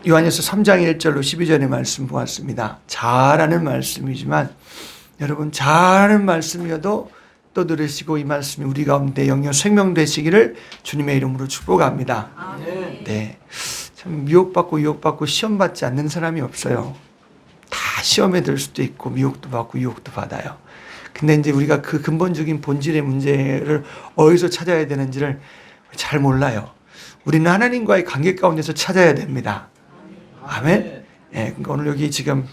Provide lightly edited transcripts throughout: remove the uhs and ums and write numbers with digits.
요한일서 3장 1절로 12절의 말씀 보았습니다. 잘하는 말씀이지만 여러분 잘하는 말씀이어도 또 들으시고 이 말씀이 우리 가운데 영영 생명 되시기를 주님의 이름으로 축복합니다. 네, 참 미혹받고 시험 받지 않는 사람이 없어요. 다 시험에 들 수도 있고 미혹도 받고 유혹도 받아요. 근데 이제 우리가 그 근본적인 본질의 문제를 어디서 찾아야 되는지를 잘 몰라요. 우리는 하나님과의 관계 가운데서 찾아야 됩니다. 아멘. 예, 그러니까 오늘 여기 지금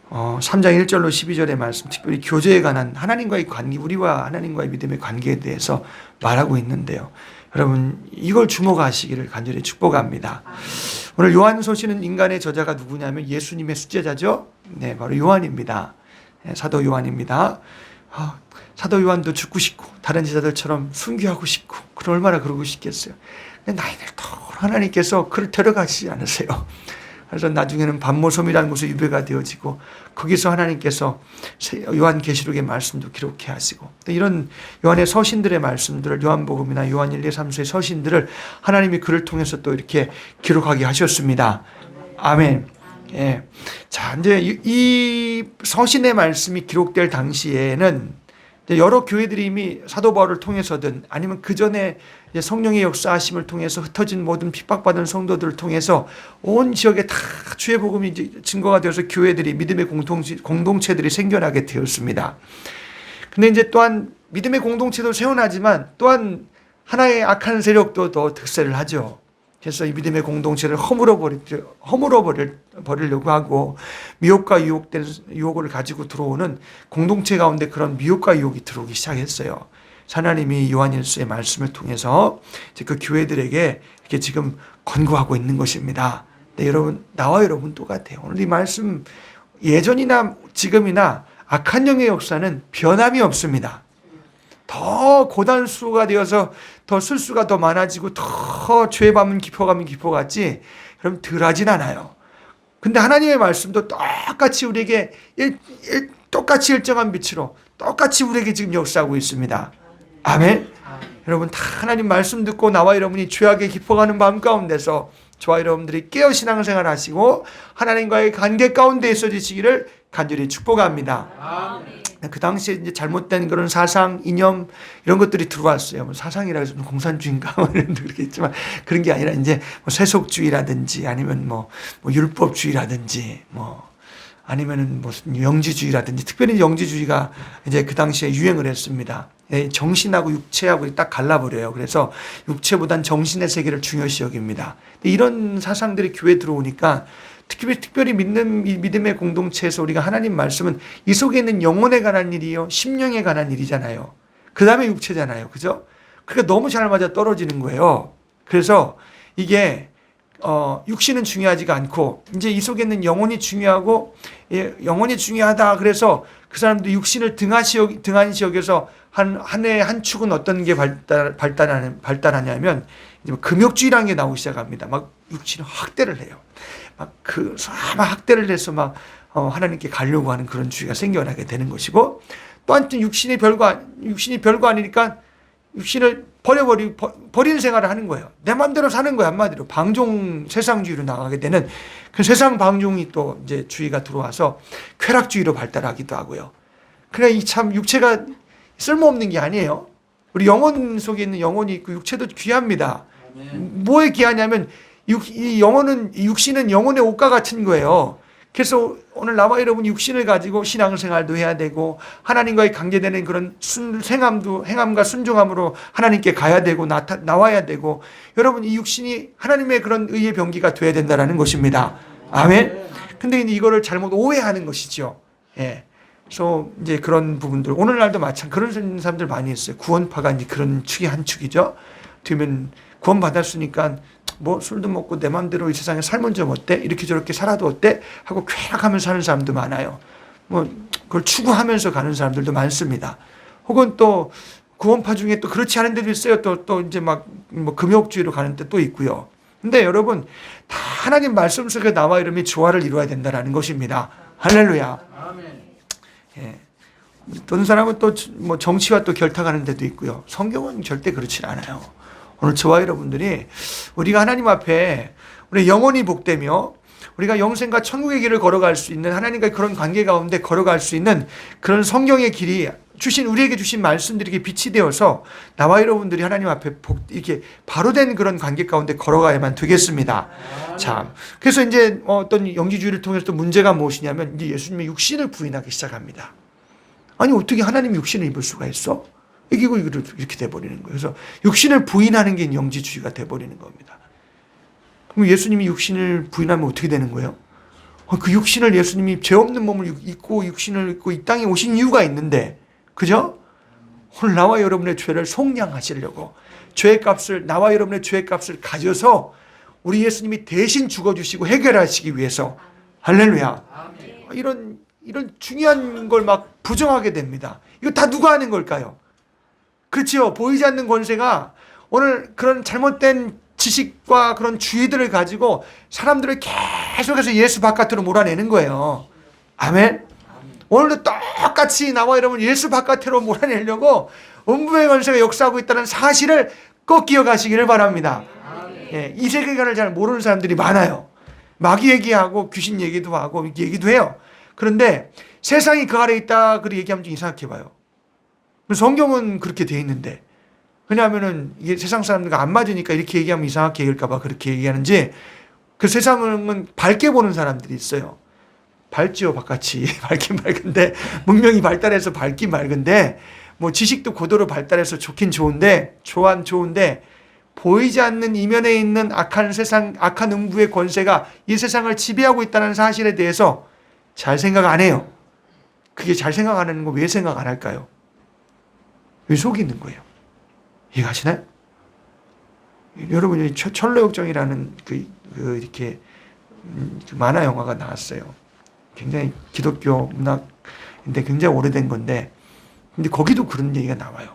3장 1절로 12절의 말씀, 특별히 교제에 관한 하나님과의 관계, 우리와 하나님과의 믿음의 관계에 대해서 말하고 있는데요. 여러분 이걸 주목하시기를 간절히 축복합니다. 오늘 요한서신은 인간의 저자가 누구냐면 예수님의 수제자죠. 네, 바로 요한입니다. 네, 사도 요한입니다. 사도 요한도 죽고 싶고 다른 제자들처럼 순교하고 싶고 얼마나 그러고 싶겠어요. 근데 나이를 더 하나님께서 그를 데려가시지 않으세요. 그래서 나중에는 반모섬이라는 곳에 유배가 되어지고 거기서 하나님께서 요한계시록의 말씀도 기록해 하시고 이런 요한의 서신들의 말씀들을 요한복음이나 요한 1, 2, 3서의 서신들을 하나님이 그를 통해서 또 이렇게 기록하게 하셨습니다. 아멘. 예. 자, 이제 이 서신의 말씀이 기록될 당시에는 여러 교회들이 이미 사도 바울을 통해서든 아니면 그 전에 성령의 역사하심을 통해서 흩어진 모든 핍박받은 성도들을 통해서 온 지역에 다 주의 복음이 이제 증거가 되어서 교회들이 믿음의 공동체들이 생겨나게 되었습니다. 근데 이제 또한 믿음의 공동체도 세워나지만 또한 하나의 악한 세력도 더 득세를 하죠. 그래서 이 믿음의 공동체를 허물어 버리려고 하고 미혹과 유혹을 가지고 들어오는 공동체 가운데 그런 미혹과 유혹이 들어오기 시작했어요. 하나님이 요한일서의 말씀을 통해서 그 교회들에게 이렇게 지금 권고하고 있는 것입니다. 네, 여러분, 나와 여러분 똑같아요. 오늘 이 말씀 예전이나 지금이나 악한 영의 역사는 변함이 없습니다. 더 고단수가 되어서 더 술수가 더 많아지고 더 죄의 밤은 깊어가면 깊어갔지 그럼 덜하진 않아요. 근데 하나님의 말씀도 똑같이 우리에게 똑같이 일정한 빛으로 똑같이 우리에게 지금 역사하고 있습니다. 아멘. 여러분 다 하나님 말씀 듣고 나와 여러분이 죄악에 깊어가는 밤 가운데서 저와 여러분들이 깨어 신앙생활 하시고 하나님과의 관계 가운데 있어지시기를 간절히 축복합니다. 아멘. 그 당시에 이제 잘못된 그런 사상, 이념 이런 것들이 들어왔어요. 뭐 사상이라 해서 공산주의인가 이런 그렇겠지만 그런 게 아니라 이제 뭐 세속주의라든지 아니면 뭐 율법주의라든지 뭐 아니면은 무슨 영지주의라든지 특별히 영지주의가 이제 그 당시에 유행을 했습니다. 정신하고 육체하고 딱 갈라버려요. 그래서 육체보단 정신의 세계를 중요시 여깁니다. 이런 사상들이 교회에 들어오니까 특별히 믿음의 공동체에서 우리가 하나님 말씀은 이 속에 있는 영혼에 관한 일이요, 심령에 관한 일이잖아요. 그 다음에 육체잖아요. 그죠? 그러니까 너무 잘 맞아 떨어지는 거예요. 그래서 이게 육신은 중요하지가 않고 이제 이 속에 있는 영혼이 중요하고 영혼이 중요하다. 그래서 그 사람들이 육신을 등한시 여겨서 한 해의 한 축은 어떤 게 발달하냐면 이제 금욕주의라는 게 나오기 시작합니다. 막 육신을 학대를 해요. 막 학대를 해서 막 하나님께 가려고 하는 그런 주의가 생겨나게 되는 것이고 또 한편 육신이 별거 아니니까 육신을 버리는 생활을 하는 거예요. 내 마음대로 사는 거예요. 한마디로 세상주의로 나가게 되는 그 세상 방종이 또 이제 주의가 들어와서 쾌락주의로 발달하기도 하고요. 그래 이 참 육체가 쓸모없는 게 아니에요. 우리 영혼 속에 있는 영혼이 있고 육체도 귀합니다. 뭐에 귀하냐면 이 육신은 영혼의 옷과 같은 거예요. 그래서 오늘 나와 여러분이 육신을 가지고 신앙생활도 해야 되고 하나님과의 관계되는 그런 행함과 순종함으로 하나님께 가야 되고 나와야 되고 여러분 이 육신이 하나님의 그런 의의 병기가 돼야 된다는 것입니다. 아멘. 근데 이거를 잘못 오해하는 것이죠. 예. 그래서 이제 그런 부분들 오늘날도 그런 사람들 많이 있어요. 구원파가 이제 그런 축이 한 축이죠. 뒤면 구원 받았으니까 뭐 술도 먹고 내 마음대로 이 세상에 살면 좀 어때? 이렇게 저렇게 살아도 어때? 하고 쾌락하면서 사는 사람도 많아요. 뭐 그걸 추구하면서 가는 사람들도 많습니다. 혹은 또 구원파 중에 또 그렇지 않은 데도 있어요. 또 이제 막 뭐 금욕주의로 가는 데 또 있고요. 근데 여러분 다 하나님 말씀 속에 나와 이름이 조화를 이루어야 된다는 것입니다. 할렐루야. 예. 어떤 사람은 또 뭐 정치와 또 결탁하는 데도 있고요. 성경은 절대 그렇지 않아요. 오늘 저와 여러분들이 우리가 하나님 앞에 우리 영혼이 복되며 우리가 영생과 천국의 길을 걸어갈 수 있는, 하나님과의 그런 관계 가운데 걸어갈 수 있는 그런 성경의 길이 우리에게 주신 말씀들이 빛이 되어서 나와 여러분들이 하나님 앞에 이렇게 바로 된 그런 관계 가운데 걸어가야만 되겠습니다. 자, 그래서 이제 어떤 영지주의를 통해서 또 문제가 무엇이냐면 이제 예수님의 육신을 부인하기 시작합니다. 아니 어떻게 하나님이 육신을 입을 수가 있어? 이렇게 돼버리는 거예요. 그래서 육신을 부인하는 게 영지주의가 돼버리는 겁니다. 그럼 예수님이 육신을 부인하면 어떻게 되는 거예요? 그 육신을 예수님이 죄 없는 몸을 입고 육신을 입고 이 땅에 오신 이유가 있는데, 그죠? 오늘 나와 여러분의 죄를 속량하시려고 나와 여러분의 죄의 값을 가져서 우리 예수님이 대신 죽어주시고 해결하시기 위해서, 할렐루야. 이런 중요한 걸 막 부정하게 됩니다. 이거 다 누가 하는 걸까요? 그렇죠. 보이지 않는 권세가 오늘 그런 잘못된 지식과 그런 주의들을 가지고 사람들을 계속해서 예수 바깥으로 몰아내는 거예요. 아멘. 오늘도 똑같이 나와 여러분 예수 바깥으로 몰아내려고 음부의 권세가 역사하고 있다는 사실을 꼭 기억하시기를 바랍니다. 예, 이 세계관을 잘 모르는 사람들이 많아요. 마귀 얘기하고 귀신 얘기도 하고 얘기도 해요. 그런데 세상이 그 아래 있다 그렇게 얘기하면 좀 이상하게 봐요. 성경은 그렇게 돼 있는데, 왜냐하면은 이게 세상 사람들과 안 맞으니까 이렇게 얘기하면 이상하게 얘기할까봐 그렇게 얘기하는지, 그 세상은 밝게 보는 사람들이 있어요. 밝지요, 바깥이. 밝긴 밝은데, 문명이 발달해서 밝긴 밝은데, 뭐 지식도 고도로 발달해서 좋긴 좋은데, 좋은데, 보이지 않는 이면에 있는 악한 세상, 악한 음부의 권세가 이 세상을 지배하고 있다는 사실에 대해서 잘 생각 안 해요. 그게 잘 생각 안 하는 거 왜 생각 안 할까요? 왜 속이는 거예요? 이해가시나요? 여러분이 철로역정이라는 이렇게 만화 영화가 나왔어요. 굉장히 기독교 문학인데 굉장히 오래된 건데, 근데 거기도 그런 얘기가 나와요.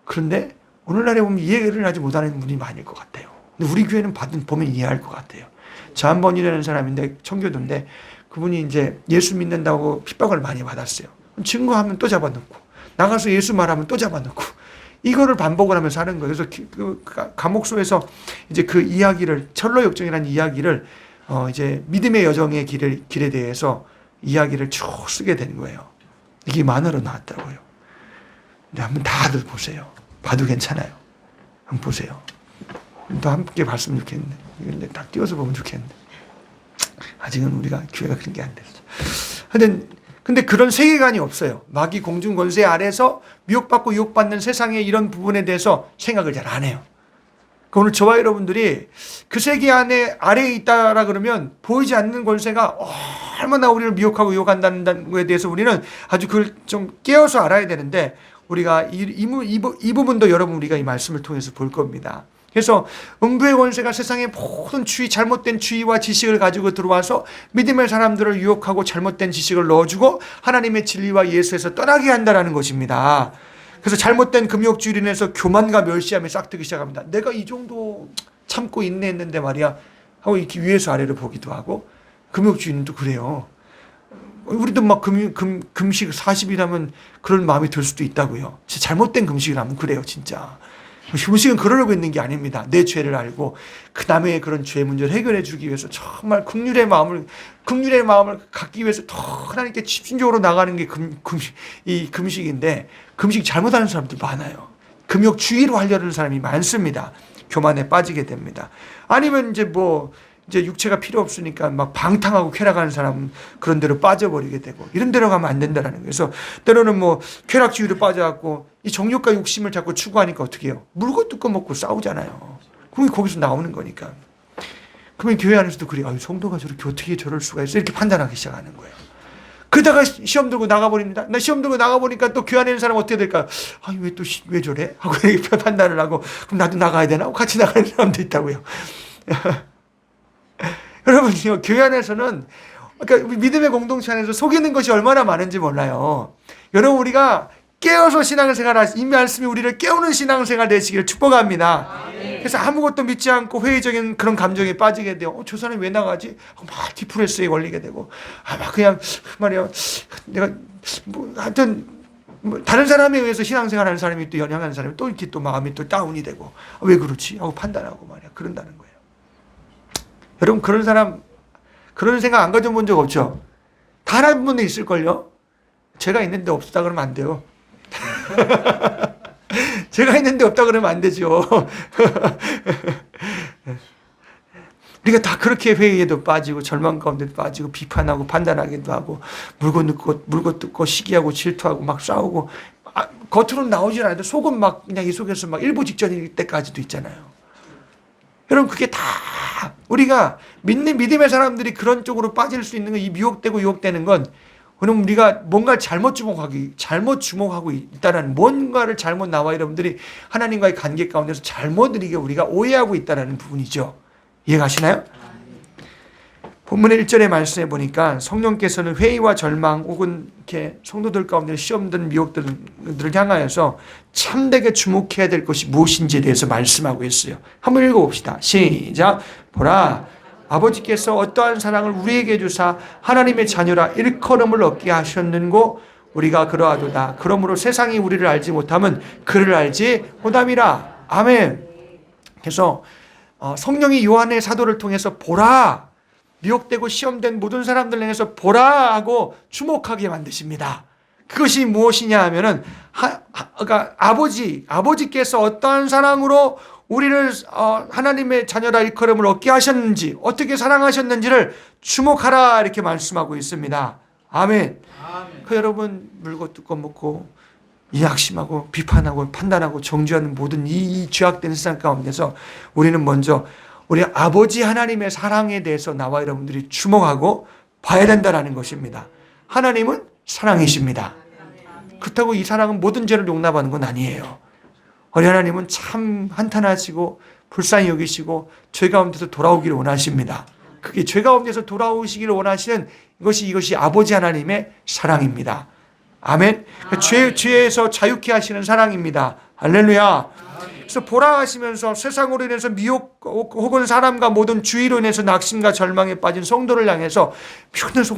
그런데 오늘날에 보면 이해를 하지 못하는 분이 많을 것 같아요. 근데 우리 교회는 보면 이해할 것 같아요. 저 한 번이라는 사람인데 청교도인데 그분이 이제 예수 믿는다고 핍박을 많이 받았어요. 증거하면 또 잡아놓고, 나가서 예수 말하면 또 잡아놓고, 이거를 반복을 하면서 하는 거예요. 그래서 그 감옥소에서 이제 그 이야기를, 철로역정이라는 이야기를 이제 믿음의 여정의 길에 대해서 이야기를 쭉 쓰게 된 거예요. 이게 만화로 나왔다고요. 근데 한번 다들 보세요. 봐도 괜찮아요. 한번 보세요. 또 함께 봤으면 좋겠는데, 이걸 딱 띄워서 보면 좋겠는데, 아직은 우리가 기회가 그런 게 안 됐어. 근데 그런 세계관이 없어요. 마귀 공중 권세 아래서 미혹받고 유혹받는 세상의 이런 부분에 대해서 생각을 잘 안 해요. 그러니까 오늘 저와 여러분들이 그 세계 아래에 있다라 그러면 보이지 않는 권세가 얼마나 우리를 미혹하고 유혹한다는 거에 대해서 우리는 아주 그걸 좀 깨어서 알아야 되는데, 우리가 이 부분도 여러분 우리가 이 말씀을 통해서 볼 겁니다. 그래서 음부의 권세가 세상의 모든 잘못된 주의와 지식을 가지고 들어와서 믿음의 사람들을 유혹하고 잘못된 지식을 넣어주고 하나님의 진리와 예수에서 떠나게 한다는 것입니다. 그래서 잘못된 금욕주의로 인해서 교만과 멸시함이 싹트기 시작합니다. 내가 이 정도 참고 인내했는데 말이야 하고 이렇게 위에서 아래로 보기도 하고, 금욕주의는 또 그래요. 우리도 막 금식 40일하면 그런 마음이 들 수도 있다고요. 진짜 잘못된 금식을 하면 그래요, 진짜. 금식은 그러려고 있는 게 아닙니다. 내 죄를 알고 그 남의 그런 죄 문제를 해결해 주기 위해서 정말 긍휼의 마음을 갖기 위해서 더 하나님께 집중적으로 나가는 게 이 금식인데, 금식 잘못하는 사람들 많아요. 금욕주의로 하려는 사람이 많습니다. 교만에 빠지게 됩니다. 아니면 이제 육체가 필요 없으니까 막 방탕하고 쾌락하는 사람은 그런 데로 빠져버리게 되고, 이런 데로 가면 안 된다는 거예요. 그래서 때로는 쾌락주의로 빠져갖고 이 정욕과 욕심을 자꾸 추구하니까 어떻게 해요? 물고 뜯고 먹고 싸우잖아요. 그게 거기서 나오는 거니까. 그러면 교회 안에서도 그래요. 성도가 저렇게 어떻게 저럴 수가 있어? 이렇게 판단하기 시작하는 거예요. 그러다가 시험 들고 나가버립니다. 나 시험 들고 나가보니까 또 교회 안에 있는 사람은 어떻게 될까요? 왜 저래? 하고 이렇게 판단을 하고, 그럼 나도 나가야 되나? 같이 나가는 사람도 있다고요. 여러분, 교회 안에서는, 그러니까 믿음의 공동체 안에서 속이는 것이 얼마나 많은지 몰라요. 여러분, 우리가 깨어서 신앙생활, 이 말씀이 우리를 깨우는 신앙생활 되시기를 축복합니다. 그래서 아무것도 믿지 않고 회의적인 그런 감정에 빠지게 돼요. 저 사람이 왜 나가지? 막 디프레스에 걸리게 되고, 막 그냥 말이야, 내가 하여튼 다른 사람에 의해서 신앙생활하는 사람이 또 연약한 사람이 또 이렇게 또 마음이 또 다운이 되고, 왜 그렇지? 하고 판단하고 말이야, 그런다는 거예요. 여러분, 그런 사람 그런 생각 안 가져본 적 없죠? 다 한 분도 있을걸요? 제가 있는데 없다 그러면 안 돼요. 제가 있는데 없다 그러면 안 되죠. 우리가 다 그렇게 회의에도 빠지고 절망 가운데도 빠지고 비판하고 판단하기도 하고 물고 뜯고 시기하고 질투하고 막 싸우고 겉으로는 나오질 않아도 속은 막 그냥 이 속에서 막 일부 직전일 때까지도 있잖아요. 여러분 그게 다 우리가 믿음의 사람들이 그런 쪽으로 빠질 수 있는 건 이 미혹되고 유혹되는 건 그럼 우리가 뭔가 잘못 주목하고 있다는 뭔가를 잘못 나와 여러분들이 하나님과의 관계 가운데서 잘못 우리가 오해하고 있다는 부분이죠. 이해가시나요? 본문의 1절의 말씀에 보니까 성령께서는 회의와 절망 혹은 이렇게 성도들 가운데 시험든 미혹들을 향하여서 참되게 주목해야 될 것이 무엇인지에 대해서 말씀하고 있어요. 한번 읽어봅시다. 시작. 보라, 아버지께서 어떠한 사랑을 우리에게 주사 하나님의 자녀라 일컬음을 얻게 하셨는고 우리가 그러하도다. 그러므로 세상이 우리를 알지 못하면 그를 알지 못함이라. 아멘. 그래서 성령이 요한의 사도를 통해서 보라, 미혹되고 시험된 모든 사람들 향해서 보라 하고 주목하게 만드십니다. 그것이 무엇이냐 하면은 그러니까 아버지께서 어떠한 사랑으로 우리를 하나님의 자녀라 일컬음을 얻게 하셨는지 어떻게 사랑하셨는지를 주목하라 이렇게 말씀하고 있습니다. 아멘. 그 여러분 물고 뜯고 먹고 약심하고 비판하고 판단하고 정죄하는 모든 이 죄악된 세상 가운데서 우리는 먼저 우리 아버지 하나님의 사랑에 대해서 나와 여러분들이 주목하고 봐야 된다는 것입니다. 하나님은 사랑이십니다. 그렇다고 이 사랑은 모든 죄를 용납하는 건 아니에요. 우리 하나님은 참 한탄하시고 불쌍히 여기시고 죄 가운데서 돌아오기를 원하십니다. 그게 죄 가운데서 돌아오시기를 원하시는 이것이 아버지 하나님의 사랑입니다. 아멘. 죄에서 자유케 하시는 사랑입니다. 할렐루야. 그래서 보라 하시면서 세상으로 인해서 미혹 혹은 사람과 모든 주의로 인해서 낙심과 절망에 빠진 성도를 향해서 미혹해서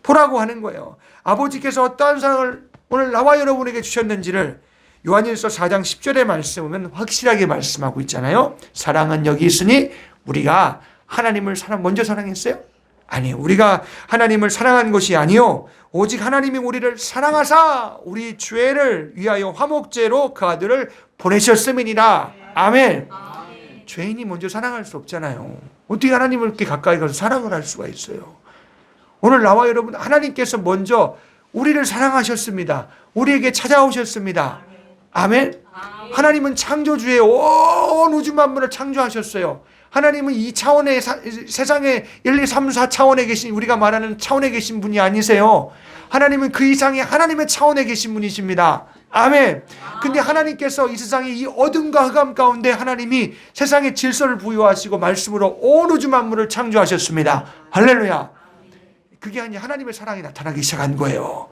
보라고 하는 거예요. 아버지께서 어떠한 사랑을 오늘 나와 여러분에게 주셨는지를 요한일서 4장 10절의 말씀은 확실하게 말씀하고 있잖아요. 사랑은 여기 있으니 우리가 하나님을 먼저 사랑했어요? 아니요. 우리가 하나님을 사랑한 것이 아니요. 오직 하나님이 우리를 사랑하사 우리 죄를 위하여 화목제로 그 아들을 보내셨음이니라. 아멘. 죄인이 먼저 사랑할 수 없잖아요. 어떻게 하나님을 이렇게 가까이 가서 사랑을 할 수가 있어요? 오늘 나와 여러분 하나님께서 먼저 우리를 사랑하셨습니다. 우리에게 찾아오셨습니다. 아멘. 하나님은 창조주의 온 우주 만물을 창조하셨어요. 하나님은 이 차원의 세상의 1, 2, 3, 4차원에 계신 우리가 말하는 차원에 계신 분이 아니세요. 하나님은 그 이상의 하나님의 차원에 계신 분이십니다. 아멘. 근데 하나님께서 이 세상의 이 어둠과 흑암 가운데 하나님이 세상의 질서를 부여하시고 말씀으로 온 우주 만물을 창조하셨습니다. 할렐루야. 그게 아니라 하나님의 사랑이 나타나기 시작한 거예요.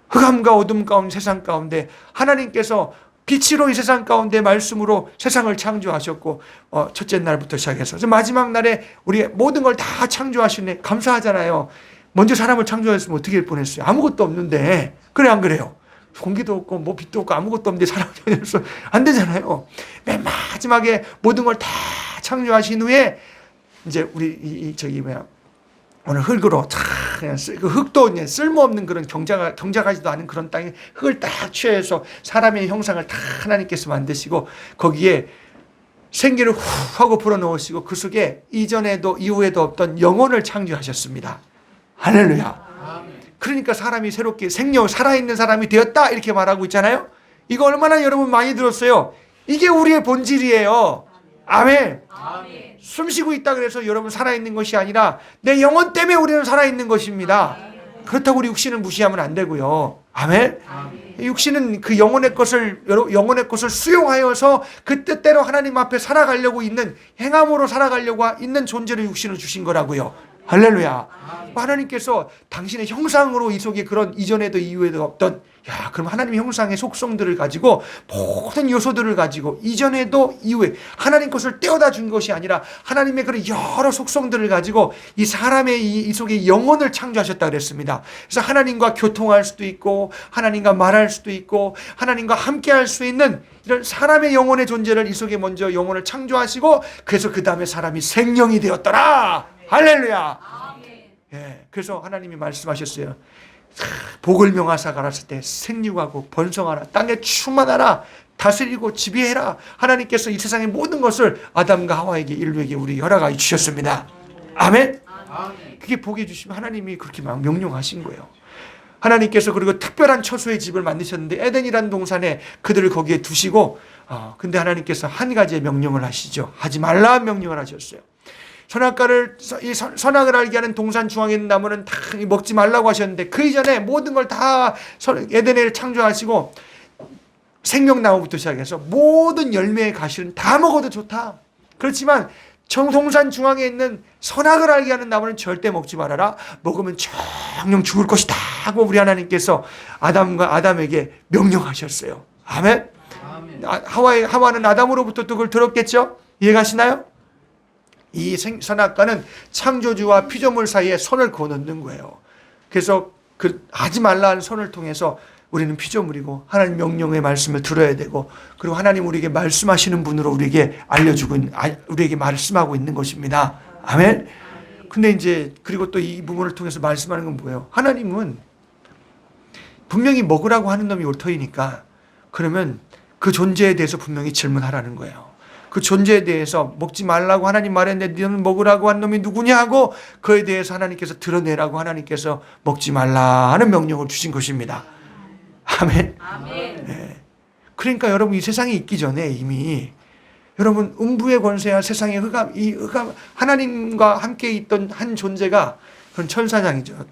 흑암과 어둠 가운데 세상 가운데 하나님께서 빛으로 이 세상 가운데 말씀으로 세상을 창조하셨고 첫째 날부터 시작해서 마지막 날에 우리 모든 걸 다 창조하시네. 감사하잖아요. 먼저 사람을 창조했으면 어떻게 할 뻔했어요. 아무것도 없는데. 그래 안 그래요? 공기도 없고 뭐 빛도 없고 아무것도 없는데 사람을 창조해서 안 되잖아요. 맨 마지막에 모든 걸 다 창조하신 후에 이제 우리 오늘 흙으로 그냥 그 흙도 그냥 쓸모없는 그런 경작하지도 않은 그런 땅에 흙을 딱 취해서 사람의 형상을 다 하나님께서 만드시고 거기에 생기를 후 하고 불어넣으시고 그 속에 이전에도 이후에도 없던 영혼을 창조하셨습니다. 할렐루야. 그러니까 사람이 새롭게 살아있는 사람이 되었다 이렇게 말하고 있잖아요. 이거 얼마나 여러분 많이 들었어요. 이게 우리의 본질이에요. 아멘. 숨 쉬고 있다 그래서 여러분 살아있는 것이 아니라 내 영혼 때문에 우리는 살아있는 것입니다. 그렇다고 우리 육신을 무시하면 안 되고요. 아멘. 육신은 그 영혼의 것을 수용하여서 그 뜻대로 하나님 앞에 살아가려고 있는 행함으로 살아가려고 있는 존재를 육신을 주신 거라고요. 할렐루야. 하나님께서 당신의 형상으로 이 속에 그런 이전에도 이후에도 없던 그럼 하나님의 형상의 속성들을 가지고 모든 요소들을 가지고 이전에도 이후에 하나님 것을 떼어다 준 것이 아니라 하나님의 그런 여러 속성들을 가지고 이 사람의 이 속에 영혼을 창조하셨다 그랬습니다. 그래서 하나님과 교통할 수도 있고 하나님과 말할 수도 있고 하나님과 함께 할 수 있는 이런 사람의 영혼의 존재를 이 속에 먼저 영혼을 창조하시고 그래서 그 다음에 사람이 생명이 되었더라. 할렐루야. 예, 그래서 하나님이 말씀하셨어요. 복을 명하사 가라사대 때 생육하고 번성하라, 땅에 충만하라, 다스리고 지배해라. 하나님께서 이 세상의 모든 것을 아담과 하와에게, 인류에게 우리 허락하여 주셨습니다. 아멘. 그게 복해 주시면 하나님이 그렇게 막 명령하신 거예요. 하나님께서 그리고 특별한 처소의 집을 만드셨는데 에덴이라는 동산에 그들을 거기에 두시고, 근데 하나님께서 한 가지의 명령을 하시죠. 하지 말라 명령을 하셨어요. 선악을 알게 하는 동산 중앙에 있는 나무는 다 먹지 말라고 하셨는데, 그 이전에 모든 걸 다 에덴을 창조하시고 생명나무부터 시작해서 모든 열매의 가시는 다 먹어도 좋다. 그렇지만 동산 중앙에 있는 선악을 알게 하는 나무는 절대 먹지 말아라. 먹으면 정령 죽을 것이다 하고 우리 하나님께서 아담에게 명령하셨어요. 아멘. 하와는 아담으로부터 또 그걸 들었겠죠? 이해가시나요? 이 선악과는 창조주와 피조물 사이에 선을 그어놓는 거예요. 그래서 그 하지 말라는 선을 통해서 우리는 피조물이고 하나님 명령의 말씀을 들어야 되고, 그리고 하나님 우리에게 말씀하시는 분으로 우리에게 우리에게 말씀하고 있는 것입니다. 아멘. 근데 이제 그리고 또 이 부분을 통해서 말씀하는 건 뭐예요? 하나님은 분명히 먹으라고 하는 놈이 올 터이니까, 그러면 그 존재에 대해서 분명히 질문하라는 거예요. 그 존재에 대해서 먹지 말라고 하나님 말했는데 너는 먹으라고 한 놈이 누구냐 하고, 그에 대해서 하나님께서 드러내라고 하나님께서 먹지 말라 하는 명령을 주신 것입니다. 아멘. 네. 그러니까 여러분, 이 세상에 있기 전에 이미 여러분 음부의 권세와 세상의 흑암, 하나님과 함께 있던 한 존재가, 그건 천사장이죠.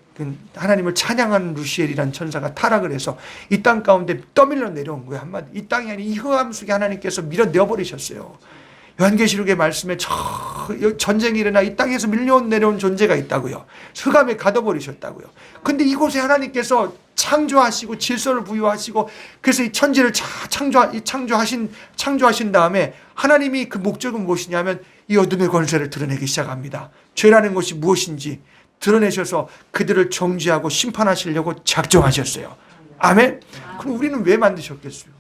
하나님을 찬양하는 루시엘이라는 천사가 타락을 해서 이 땅 가운데 떠밀려 내려온 거예요. 한마디, 이 땅이 아닌 이 흑암 속에 하나님께서 밀어내어 버리셨어요. 요한계시록의 말씀에 전쟁이 일어나 이 땅에서 내려온 존재가 있다고요. 흑암에 가둬버리셨다고요. 근데 이곳에 하나님께서 창조하시고 질서를 부여하시고, 그래서 이 천지를 창조하신 다음에 하나님이 그 목적은 무엇이냐면 이 어둠의 권세를 드러내기 시작합니다. 죄라는 것이 무엇인지 드러내셔서 그들을 정죄하고 심판하시려고 작정하셨어요. 아멘. 그럼 우리는 왜 만드셨겠어요?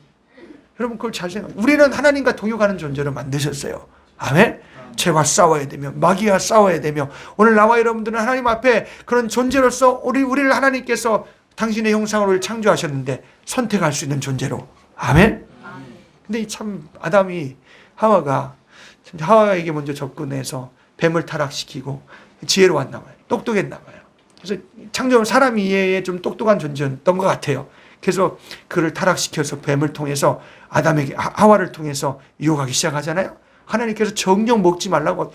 여러분, 그걸 잘 생각해요. 우리는 하나님과 동역하는 존재로 만드셨어요. 아멘. 죄와 싸워야 되며 마귀와 싸워야 되며, 오늘 나와 여러분들은 하나님 앞에 그런 존재로서 우리를 하나님께서 당신의 형상으로 창조하셨는데 선택할 수 있는 존재로. 아멘. 근데 참 하와에게 먼저 접근해서 뱀을 타락시키고 지혜로웠나 봐요. 똑똑했나 봐요. 그래서 창조한 사람 이외에 좀 똑똑한 존재였던 것 같아요. 그래서 그를 타락시켜서 뱀을 통해서 하와를 통해서 유혹하기 시작하잖아요. 하나님께서 정녕 먹지 말라고,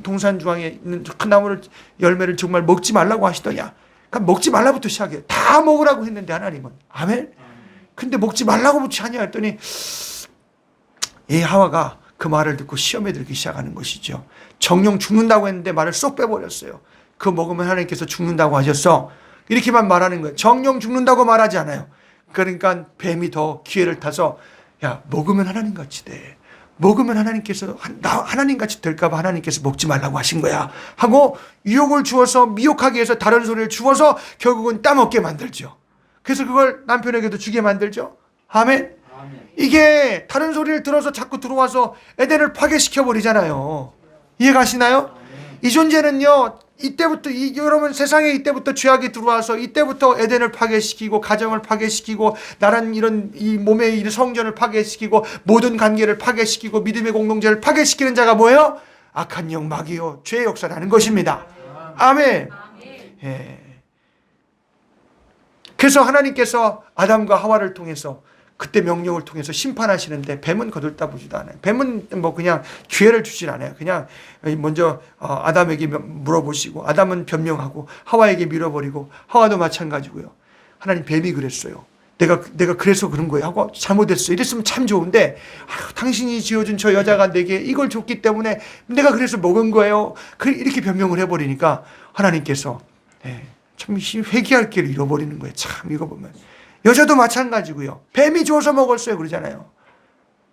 동산 중앙에 있는 큰 나무를, 열매를 정말 먹지 말라고 하시더냐. 그러니까 먹지 말라부터 시작해요. 다 먹으라고 했는데 하나님은. 아멘. 근데 먹지 말라고부터 하냐 했더니 이 하와가 그 말을 듣고 시험에 들기 시작하는 것이죠. 정녕 죽는다고 했는데 말을 쏙 빼버렸어요. 그거 먹으면 하나님께서 죽는다고 하셨어. 이렇게만 말하는 거예요. 정녕 죽는다고 말하지 않아요. 그러니까 뱀이 더 기회를 타서, 야, 먹으면 하나님같이 돼. 먹으면 하나님께서 하나님같이 될까봐 하나님께서 먹지 말라고 하신 거야 하고 유혹을 주어서, 미혹하기 위해서 다른 소리를 주어서 결국은 따먹게 만들죠. 그래서 그걸 남편에게도 주게 만들죠. 아멘. 이게 다른 소리를 들어서 자꾸 들어와서 에덴을 파괴시켜 버리잖아요. 이해가시나요? 이 존재는요, 이때부터 여러분 세상에 이때부터 죄악이 들어와서 이때부터 에덴을 파괴시키고 가정을 파괴시키고 나란 이런 이 몸의 이 성전을 파괴시키고 모든 관계를 파괴시키고 믿음의 공동체를 파괴시키는 자가 뭐예요? 악한 영, 마귀요, 죄의 역사라는 것입니다. 아멘. 예. 그래서 하나님께서 아담과 하와를 통해서 그때 명령을 통해서 심판하시는데 뱀은 거들떠보지도 않아요. 뱀은 뭐 그냥 기회를 주질 않아요. 그냥 먼저 아담에게 물어보시고 아담은 변명하고 하와에게 밀어버리고, 하와도 마찬가지고요. 하나님, 뱀이 그랬어요. 내가 그래서 그런 거예요 하고 잘못했어요. 이랬으면 참 좋은데, 당신이 지어준 저 여자가 내게 이걸 줬기 때문에 내가 그래서 먹은 거예요. 이렇게 변명을 해버리니까 하나님께서 참 회개할 길을 잃어버리는 거예요. 참 이거 보면. 여자도 마찬가지고요. 뱀이 줘서 먹었어요 그러잖아요.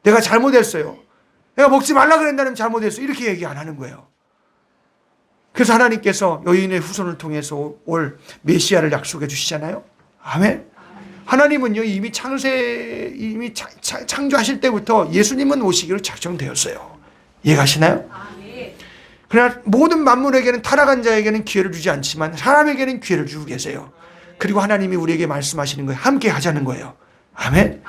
내가 잘못했어요. 내가 먹지 말라 그랬다면 잘못했어요. 이렇게 얘기 안 하는 거예요. 그래서 하나님께서 여인의 후손을 통해서 올 메시아를 약속해 주시잖아요. 아멘. 하나님은요, 이미 창조하실 때부터 예수님은 오시기로 작정되었어요. 이해가시나요? 그러나 모든 만물에게는 타락한 자에게는 기회를 주지 않지만 사람에게는 기회를 주고 계세요. 그리고 하나님이 우리에게 말씀하시는 거예요. 함께 하자는 거예요. 아멘.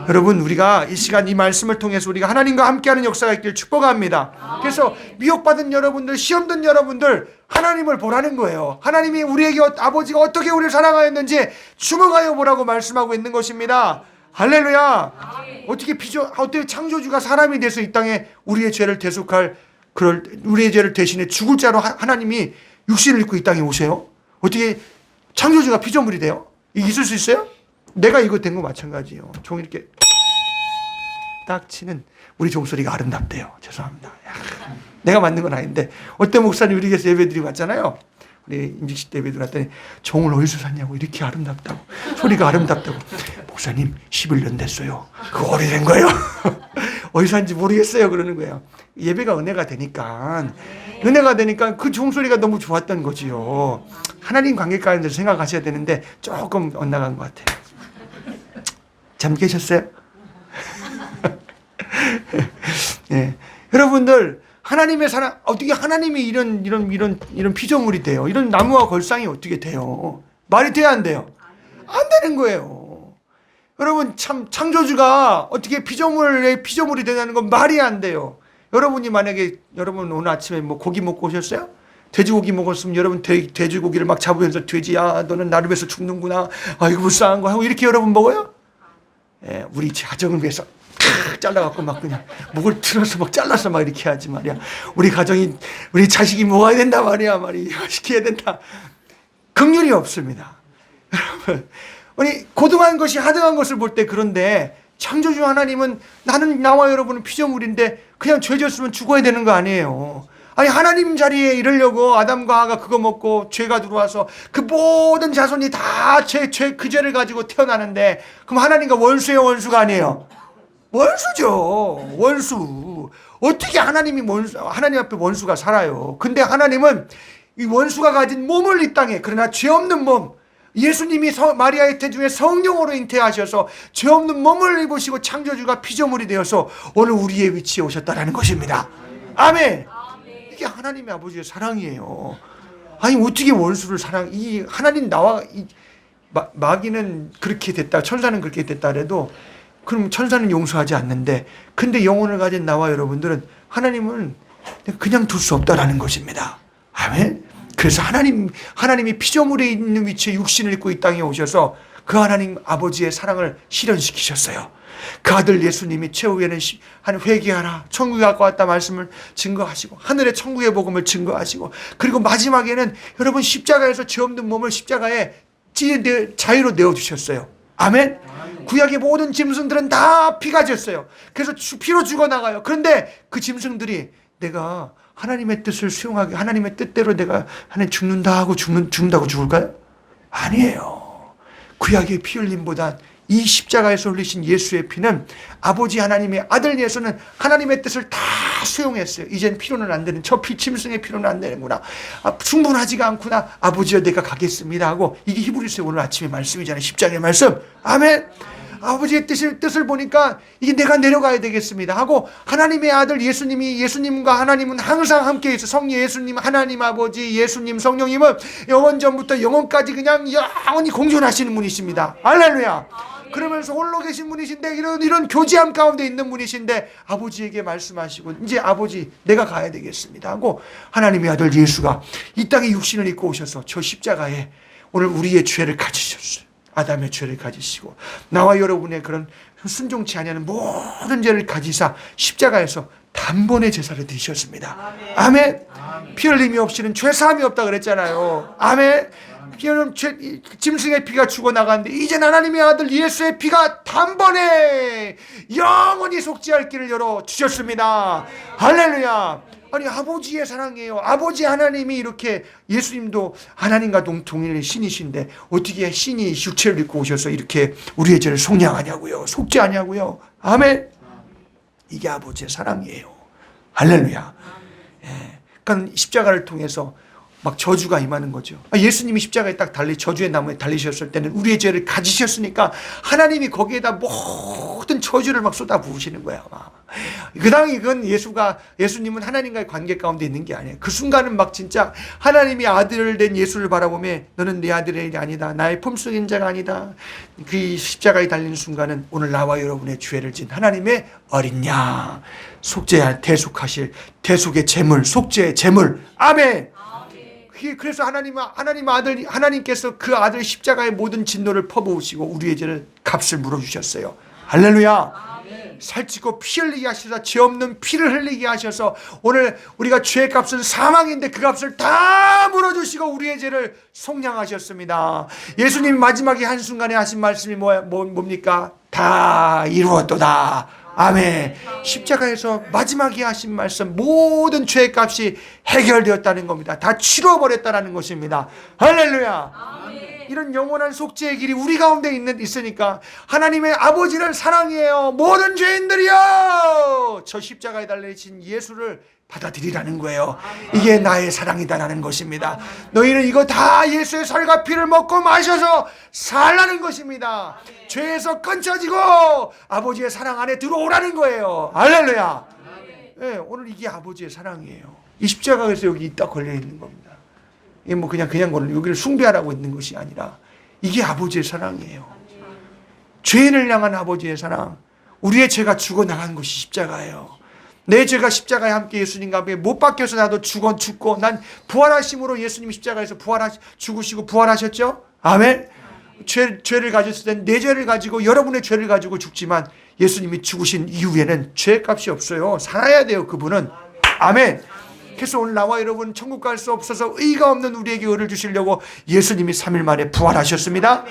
여러분, 우리가 이 시간 이 말씀을 통해서 우리가 하나님과 함께하는 역사가 있길 축복합니다. 그래서 미혹받은 여러분들, 시험된 여러분들, 하나님을 보라는 거예요. 하나님이 우리에게 아버지가 어떻게 우리를 사랑하였는지 주목하여 보라고 말씀하고 있는 것입니다. 할렐루야. 어떻게 창조주가 사람이 돼서 이 땅에 우리의 죄를 대속할, 우리의 죄를 대신해 죽을 자로 하나님이 육신을 입고 이 땅에 오세요? 어떻게 창조주가 피조물이 돼요? 이게 있을 수 있어요? 내가 이거 된 거 마찬가지예요. 종 이렇게 딱 치는 우리 종소리가 아름답대요. 죄송합니다. 내가 만든 건 아닌데 어떤 목사님 우리 교회에서 예배드리고 왔잖아요. 우리 임직식 때 예배드리고 왔더니 종을 어디서 샀냐고, 이렇게 아름답다고, 소리가 아름답다고. 목사님 11년 됐어요. 그거 오래된 거예요. 어디서 샀는지 모르겠어요. 그러는 거예요. 예배가 은혜가 되니까 그 종소리가 너무 좋았던 거지요. 하나님 관계 가운데 생각하셔야 되는데 조금 엇나간 것 같아요. 잠 계셨어요? 네. 여러분들, 하나님의 사랑, 어떻게 하나님이 이런 피조물이 돼요? 이런 나무와 걸상이 어떻게 돼요? 말이 돼야 안 돼요? 안 되는 거예요. 여러분, 참 창조주가 어떻게 피조물이 되냐는 건 말이 안 돼요. 여러분이 만약에 여러분 오늘 아침에 뭐 고기 먹고 오셨어요? 돼지고기 먹었으면 여러분 돼지고기를 막 잡으면서 돼지야 너는 나를 위해서 죽는구나, 아이고 불쌍한 거 하고 이렇게 여러분 먹어요? 예, 우리 가정을 위해서 잘라갖고 막 그냥 목을 틀어서 막 잘라서 막 이렇게 하지 말이야. 우리 가정이, 우리 자식이 먹어야 된다 말이야. 시켜야 된다. 긍휼이 없습니다. 여러분, 아니 고등한 것이 하등한 것을 볼 때, 그런데 창조주 하나님은 나와 여러분은 피조물인데 그냥 죄 졌으면 죽어야 되는 거 아니에요. 아니 하나님 자리에 이르려고 아담과 하가 그거 먹고 죄가 들어와서 그 모든 자손이 다 그 죄를 가지고 태어나는데, 그럼 하나님과 원수예요, 원수가 아니에요? 원수죠. 원수. 어떻게 하나님 앞에 원수가 살아요? 근데 하나님은 이 원수가 가진 몸을 이 땅에, 그러나 죄 없는 몸, 예수님이 마리아의 태 중에 성령으로 잉태하셔서 죄 없는 몸을 입으시고 창조주가 피조물이 되어서 오늘 우리의 위치에 오셨다라는 것입니다. 아멘. 이게 하나님의 아버지의 사랑이에요. 아니 어떻게 원수를 이 하나님 마귀는 그렇게 됐다, 천사는 그렇게 됐다 해도 그럼 천사는 용서하지 않는데, 근데 영혼을 가진 나와 여러분들은 하나님은 그냥 둘 수 없다라는 것입니다. 아멘. 그래서 하나님이 피조물에 있는 위치에 육신을 입고 이 땅에 오셔서 그 하나님 아버지의 사랑을 실현시키셨어요. 그 아들 예수님이 최후에는 회개하라, 천국에 갖고 왔다 말씀을 증거하시고 하늘의 천국의 복음을 증거하시고, 그리고 마지막에는 여러분 십자가에서 죄 없는 몸을 십자가에 자유로 내어주셨어요. 아멘. 구약의 모든 짐승들은 다 피가 졌어요. 그래서 피로 죽어나가요. 그런데 그 짐승들이 내가 하나님의 뜻을 수용하게, 하나님의 뜻대로 내가 하나님 죽는다 하고 죽는다고 죽을까요? 아니에요. 구약의 피 흘림보다 이 십자가에서 흘리신 예수의 피는 아버지 하나님의 아들 예수는 하나님의 뜻을 다 수용했어요. 이젠 피로는 안 되는, 저 짐승의 피로는 안 되는구나, 충분하지가 않구나, 아버지여 내가 가겠습니다 하고, 이게 히브리서 오늘 아침에 말씀이잖아요. 십자가의 말씀. 아멘. 아버지의 뜻을 보니까 이게 내가 내려가야 되겠습니다 하고, 하나님의 아들 예수님과 하나님은 항상 함께 있어. 성령 예수님, 하나님 아버지, 예수님, 성령님은 영원전부터 영원까지 그냥 영원히 공존하시는 분이십니다. 할렐루야. 그러면서 홀로 계신 분이신데, 이런 교제함 가운데 있는 분이신데 아버지에게 말씀하시고, 이제 아버지 내가 가야 되겠습니다 하고, 하나님의 아들 예수가 이 땅에 육신을 입고 오셔서 저 십자가에 오늘 우리의 죄를 가지셨어요. 아담의 죄를 가지시고 나와 여러분의 그런 순종치 아니하는 모든 죄를 가지사 십자가에서 단번에 제사를 드리셨습니다. 아멘. 피 흘림이 없이는 죄사함이 없다 그랬잖아요. 아멘. 짐승의 피가 죽어나가는데 이젠 하나님의 아들 예수의 피가 단번에 영원히 속죄할 길을 열어주셨습니다. 할렐루야. 아니 아버지의 사랑이에요. 아버지 하나님이 이렇게, 예수님도 하나님과 동일한 신이신데 어떻게 신이 육체를 입고 오셔서 이렇게 우리의 죄를 속량하냐고요, 속죄하냐고요. 아멘. 이게 아버지의 사랑이에요. 할렐루야. 예. 그러니까 십자가를 통해서 막 저주가 임하는 거죠. 예수님이 십자가에 딱 저주의 나무에 달리셨을 때는 우리의 죄를 가지셨으니까 하나님이 거기에다 모든 저주를 막 쏟아 부으시는 거야. 그 당시 이건 예수님은 하나님과의 관계 가운데 있는 게 아니에요. 그 순간은 막 진짜 하나님이 아들 된 예수를 바라보며 너는 내 아들이 아니다. 나의 품속의 인자가 아니다. 그 십자가에 달리는 순간은 오늘 나와 여러분의 죄를 진 하나님의 어린 양, 대속하실 대속의 제물, 속죄의 제물. 아멘. 그래서 하나님께서 그 아들 십자가의 모든 진노를 퍼부으시고 우리의 죄를 값을 물어주셨어요. 할렐루야. 살찌고 피 흘리게 하셔서 죄 없는 피를 흘리게 하셔서 오늘 우리가 죄의 값은 사망인데 그 값을 다 물어주시고 우리의 죄를 속량하셨습니다. 예수님 마지막에 한순간에 하신 말씀이 뭡니까? 다 이루었도다. 아멘. 십자가에서 마지막에 하신 말씀, 모든 죄의 값이 해결되었다는 겁니다. 다 치러버렸다는 것입니다. 할렐루야. 아멘. 이런 영원한 속죄의 길이 우리 가운데 있으니까 하나님의 아버지는 사랑이에요. 모든 죄인들이요, 저 십자가에 달려진 예수를 받아들이라는 거예요. 이게 나의 사랑이다라는 것입니다. 너희는 이거 다 예수의 살과 피를 먹고 마셔서 살라는 것입니다. 죄에서 끊쳐지고 아버지의 사랑 안에 들어오라는 거예요. 할렐루야. 네, 오늘 이게 아버지의 사랑이에요. 이 십자가에서 여기 있다 걸려 있는 겁니다. 이게 뭐 그냥 여기를 숭배하라고 있는 것이 아니라 이게 아버지의 사랑이에요. 죄인을 향한 아버지의 사랑. 우리의 죄가 죽어나간 것이 십자가예요. 내 죄가 십자가에 함께 예수님과 함께 못 박혀서 나도 죽고 난 부활하심으로 예수님이 십자가에서 죽으시고 부활하셨죠? 아멘. 죄를 가졌을 땐 내 죄를 가지고 여러분의 죄를 가지고 죽지만 예수님이 죽으신 이후에는 죄값이 없어요. 살아야 돼요, 그분은. 아멘. 그래서 오늘 나와 여러분 천국 갈 수 없어서 의가 없는 우리에게 의를 주시려고 예수님이 3일 만에 부활하셨습니다.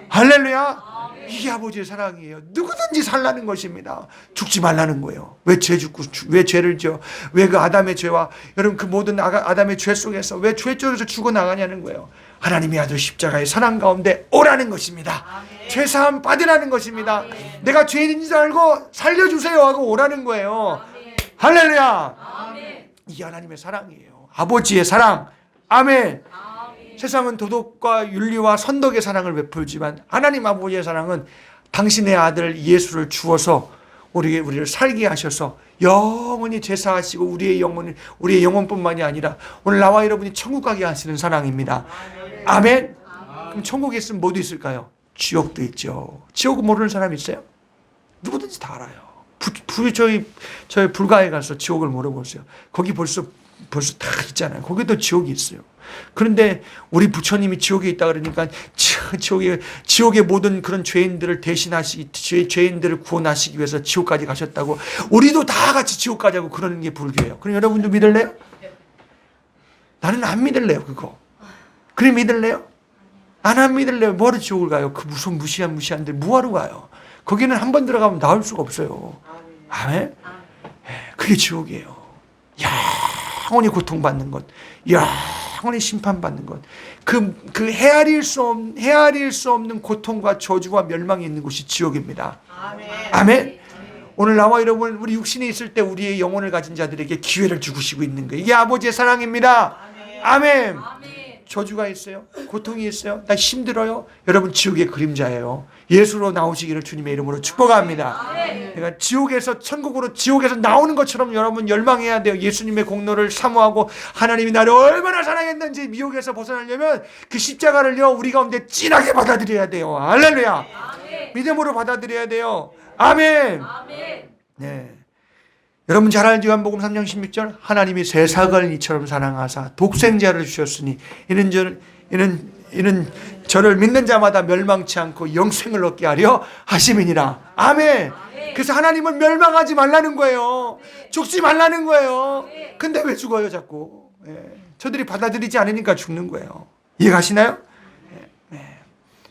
할렐루야. 이게 아버지의 사랑이에요. 누구든지 살라는 것입니다. 죽지 말라는 거예요. 왜 죄를 져? 왜 그 아담의 죄와 여러분 그 모든 아담의 죄 속에서 왜 죄 쪽에서 죽어나가냐는 거예요. 하나님의 아들 십자가의 사랑 가운데 오라는 것입니다. 죄사함 받으라는 것입니다. 내가 죄인인 줄 알고 살려주세요 하고 오라는 거예요. 할렐루야. 이게 하나님의 사랑이에요. 아버지의 사랑. 아멘. 세상은 도덕과 윤리와 선덕의 사랑을 베풀지만 하나님 아버지의 사랑은 당신의 아들 예수를 주어서 우리를 살게 하셔서 영원히 제사하시고 우리의 영혼뿐만이 아니라 오늘 나와 여러분이 천국 가게 하시는 사랑입니다. 아멘. 그럼 천국에 있으면 뭐도 있을까요? 지옥도 있죠. 지옥은 모르는 사람 있어요? 누구든지 다 알아요. 저희 불가에 가서 지옥을 물어보세요. 거기 벌써 다 있잖아요. 거기도 지옥이 있어요. 그런데 우리 부처님이 지옥에 있다 그러니까 지옥의 모든 그런 죄인들을 죄인들을 구원하시기 위해서 지옥까지 가셨다고 우리도 다 같이 지옥 가자고 그러는 게 불교예요. 그럼 여러분도 믿을래요? 나는 안 믿을래요, 그거. 그래 믿을래요? 안 믿을래요. 뭐하러 지옥을 가요? 그 무슨 무시한들 뭐하러 가요? 거기는 한 번 들어가면 나올 수가 없어요. 아멘? 그게 지옥이에요. 영원히 고통받는 것, 영원히 심판받는 것, 그 헤아릴 수 없는 고통과 저주와 멸망이 있는 곳이 지옥입니다. 아멘. 오늘 나와 여러분, 우리 육신에 있을 때 우리의 영혼을 가진 자들에게 기회를 주시고 있는 거예요. 이게 아버지의 사랑입니다. 아멘. 저주가 있어요? 고통이 있어요? 나 힘들어요? 여러분 지옥의 그림자예요. 예수로 나오시기를 주님의 이름으로 축복합니다. 그러니까 지옥에서 나오는 것처럼 여러분 열망해야 돼요. 예수님의 공로를 사모하고 하나님이 나를 얼마나 사랑했는지 미혹에서 벗어나려면 그 십자가를요 우리 가운데 진하게 받아들여야 돼요. 할렐루야. 믿음으로 받아들여야 돼요. 아멘. 네. 여러분 잘 알죠? 요한복음 3장 16절 하나님이 세상을 이처럼 사랑하사 독생자를 주셨으니 이는 저를 믿는 자마다 멸망치 않고 영생을 얻게 하려 하심이니라. 아멘. 그래서 하나님은 멸망하지 말라는 거예요. 죽지 말라는 거예요. 근데 왜 죽어요 자꾸? 저들이 받아들이지 않으니까 죽는 거예요. 이해가시나요?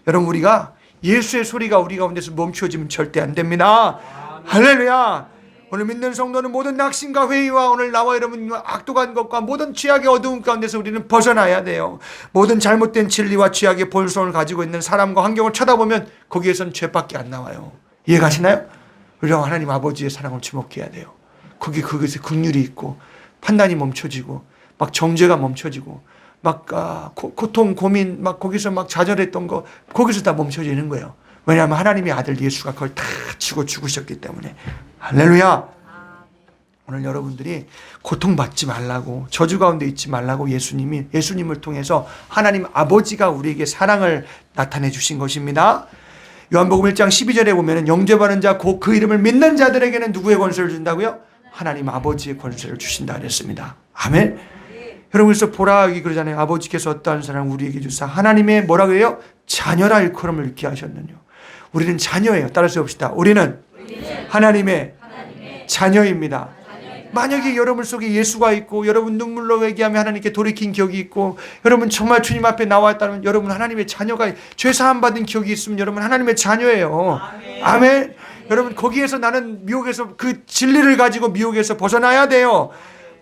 여러분 우리가 예수의 소리가 우리 가운데서 멈추어지면 절대 안 됩니다. 할렐루야. 오늘 믿는 성도는 모든 낙심과 회의와 오늘 나와 여러분 악독한 것과 모든 죄악의 어두운 가운데서 우리는 벗어나야 돼요. 모든 잘못된 진리와 죄악의 본성을 가지고 있는 사람과 환경을 쳐다보면 거기에선 죄밖에 안 나와요. 이해가시나요? 우리가 하나님 아버지의 사랑을 주목해야 돼요. 거기서 긍휼이 있고 판단이 멈춰지고 막 정죄가 멈춰지고 막 고통, 고민, 막 거기서 막 좌절했던 거 거기서 다 멈춰지는 거예요. 왜냐하면 하나님의 아들 예수가 그걸 다 치고 죽으셨기 때문에. 할렐루야. 오늘 여러분들이 고통받지 말라고, 저주 가운데 있지 말라고 예수님을 통해서 하나님 아버지가 우리에게 사랑을 나타내 주신 것입니다. 요한복음 1장 12절에 보면 영접하는 자 곧 그 이름을 믿는 자들에게는 누구의 권세를 준다고요? 하나님 아버지의 권세를 주신다 그랬습니다. 아멘. 여러분, 그래서 보라 여기 그러잖아요. 아버지께서 어떠한 사랑 우리에게 주사 하나님의 뭐라고 해요? 자녀라 일컬음을 읽게 하셨느뇨. 우리는 자녀예요. 따라서 봅시다. 우리는 하나님의 자녀입니다. 만약에 여러분 속에 예수가 있고 여러분 눈물로 회개하며 하나님께 돌이킨 기억이 있고 여러분 정말 주님 앞에 나왔다면 여러분 하나님의 자녀가, 죄 사함 받은 기억이 있으면 여러분 하나님의 자녀예요. 아멘. 여러분 거기에서 나는 미혹에서 그 진리를 가지고 미혹에서 벗어나야 돼요.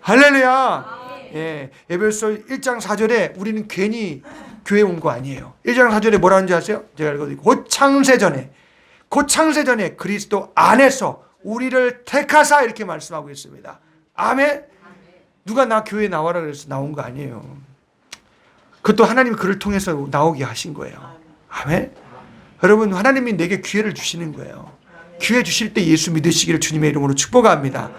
할렐루야. 예, 에베소 1장 4절에 우리는 괜히 교회 온 거 아니에요. 1장 4절에 뭐라는지 아세요? 제가 읽어드릴게요. 곧 창세전에 그리스도 안에서 우리를 택하사 이렇게 말씀하고 있습니다. 아멘. 누가 나 교회에 나와라 그래서 나온 거 아니에요. 그것도 하나님이 그를 통해서 나오게 하신 거예요. 아멘. 여러분 하나님이 내게 기회를 주시는 거예요. 기회 주실 때 예수 믿으시기를 주님의 이름으로 축복합니다.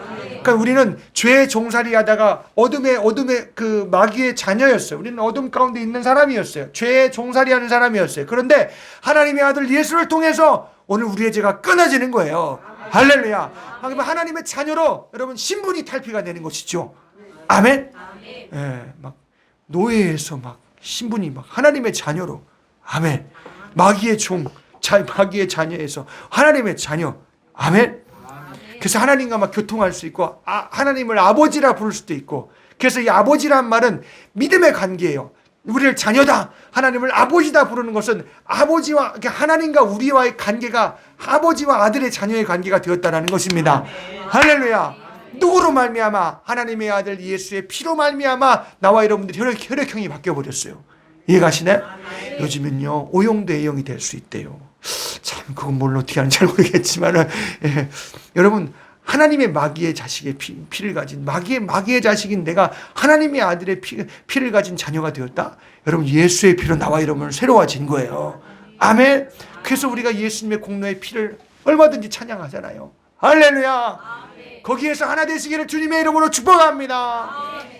그러니까 우리는 죄의 종살이 하다가 어둠의 그 마귀의 자녀였어요. 우리는 어둠 가운데 있는 사람이었어요. 죄의 종살이 하는 사람이었어요. 그런데 하나님의 아들 예수를 통해서 오늘 우리의 죄가 끊어지는 거예요. 할렐루야. 하나님의 자녀로 여러분 신분이 탈피가 되는 것이죠. 아멘. 예, 막 노예에서 막 신분이 막 하나님의 자녀로. 아멘. 마귀의 마귀의 자녀에서 하나님의 자녀. 아멘. 그래서 하나님과 막 교통할 수 있고 하나님을 아버지라 부를 수도 있고. 그래서 이 아버지란 말은 믿음의 관계예요. 우리를 자녀다, 하나님을 아버지다 부르는 것은 아버지와 하나님과 우리와의 관계가 아버지와 아들의 자녀의 관계가 되었다는 것입니다. 할렐루야. 누구로 말미암아? 하나님의 아들 예수의 피로 말미암아 나와 여러분들이 혈액형이 바뀌어버렸어요. 이해가시나요? 요즘은요 O형도 A형이 될 수 있대요. 참 그건 뭘 어떻게 하는지 잘 모르겠지만 예. 여러분 하나님의 마귀의 자식의 피를 가진 마귀의 자식인 내가 하나님의 아들의 피를 가진 자녀가 되었다. 여러분 예수의 피로 나와 여러분 새로워진 거예요. 아멘. 그래서 우리가 예수님의 공로의 피를 얼마든지 찬양하잖아요. 할렐루야. 거기에서 하나 되시기를 주님의 이름으로 축복합니다.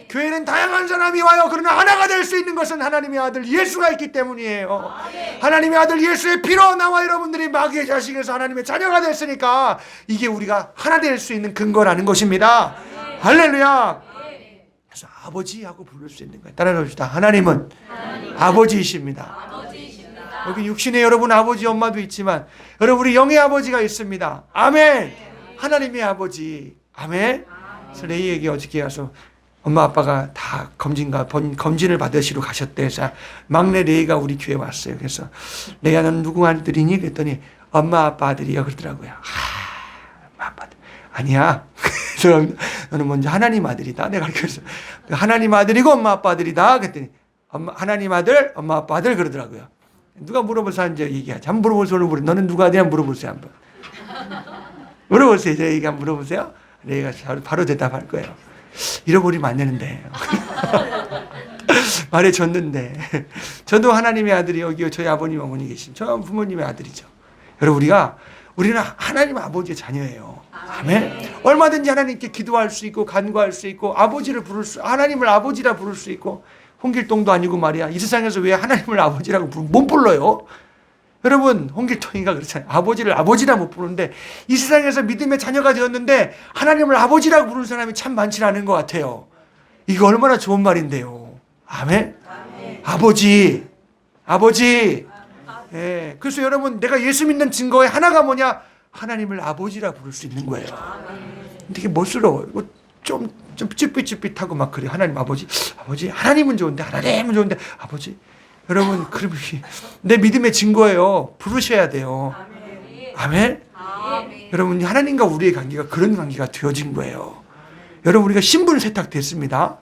교회는 다양한 사람이 와요. 그러나 하나가 될 수 있는 것은 하나님의 아들 예수가 있기 때문이에요. 하나님의 아들 예수의 피로 나와 여러분들이 마귀의 자식에서 하나님의 자녀가 됐으니까 이게 우리가 하나 될 수 있는 근거라는 것입니다. 할렐루야. 그래서 아버지하고 부를 수 있는 거예요. 따라해 봅시다. 하나님은 아버지이십니다. 여기 육신에 여러분 아버지 엄마도 있지만 여러분 우리 영의 아버지가 있습니다. 아멘. 하나님의 아버지. 아멘. 그래서 레이에게 어저께 가서 엄마 아빠가 다 검진을 받으시러 가셨대. 그래서 막내 레이가 우리 교회에 왔어요. 그래서 레이야 너는 누구 아들이니? 그랬더니 엄마 아빠 아들이야 그러더라고요. 엄마 아빠 아들. 아니야. 그래서 너는 먼저 하나님 아들이다. 내가 그래서 하나님 아들이고 엄마 아빠 아들이다. 그랬더니 하나님 아들, 엄마 아빠 아들 그러더라고요. 누가 물어보세요. 이제 얘기하지. 한번 물어보세요. 너는 누가 아들이냐 물어보세요. 한번. 물어보세요. 이제 얘기 한번 물어보세요. 레이가 바로 대답할 거예요. 잃어버리면 안 되는데. 말해줬는데. 저도 하나님의 아들이 여기 저희 아버님 어머니 계신 저 부모님의 아들이죠. 여러분 우리는 하나님 아버지의 자녀예요. 아멘. 얼마든지 하나님께 기도할 수 있고 간구할 수 있고 하나님을 아버지라 부를 수 있고. 홍길동도 아니고 말이야. 이 세상에서 왜 하나님을 아버지라고 못 불러요? 여러분 홍길동이가 그렇잖아요. 아버지를 아버지라 못 부르는데 이 세상에서 믿음의 자녀가 되었는데 하나님을 아버지라고 부르는 사람이 참 많지 않은 것 같아요. 이거 얼마나 좋은 말인데요. 아멘. 아버지. 예. 그래서 여러분 내가 예수 믿는 증거의 하나가 뭐냐? 하나님을 아버지라 부를 수 있는 거예요. 되게 멋스러워요. 좀 쭈삣쭈삣하고 막 그래. 하나님 아버지 하나님은 좋은데 아버지. 여러분 그럼 내 믿음의 증거예요. 부르셔야 돼요. 아멘. 여러분 하나님과 우리의 관계가 그런 관계가 되어진 거예요. 여러분 우리가 신분 세탁됐습니다.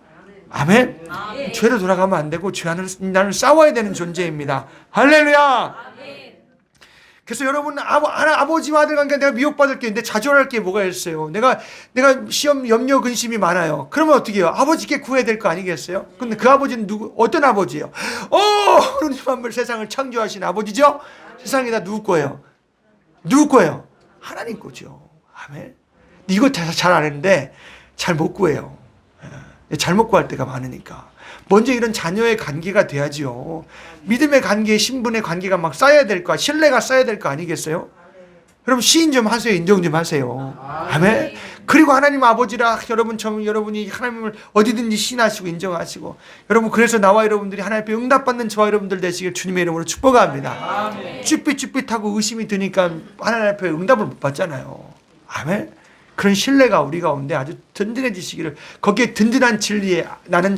아멘. 죄로 돌아가면 안 되고 죄와는 싸워야 되는 존재입니다. 할렐루야. 그래서 여러분 아버지와 아들 관계 내가 미혹받을게. 근데 자존할 게 뭐가 있어요? 내가 시험 염려 근심이 많아요. 그러면 어떻게 해요? 아버지께 구해야 될 거 아니겠어요? 근데 그 아버지는 어떤 아버지예요? 하느님 만물 세상을 창조하신 아버지죠? 세상이 다 누구 거예요? 누구 거예요? 하나님 거죠. 아멘. 이거 잘 안 했는데 잘 못 구해요. 잘못 구할 때가 많으니까. 먼저 이런 자녀의 관계가 돼야지요. 믿음의 관계, 신분의 관계가 막 쌓여야 될 거, 신뢰가 쌓여야 될 거 아니겠어요? 여러분 시인 좀 하세요. 인정 좀 하세요. 아멘. 그리고 하나님 아버지라 여러분이 하나님을 어디든지 신하시고 인정하시고, 여러분 그래서 나와 여러분들이 하나님 앞에 응답받는 저와 여러분들 되시길 주님의 이름으로 축복합니다. 쭈삣쭈삣하고 의심이 드니까 하나님 앞에 응답을 못 받잖아요. 아멘. 그런 신뢰가 우리 가운데 아주 든든해지시기를, 거기에 든든한 진리에 나는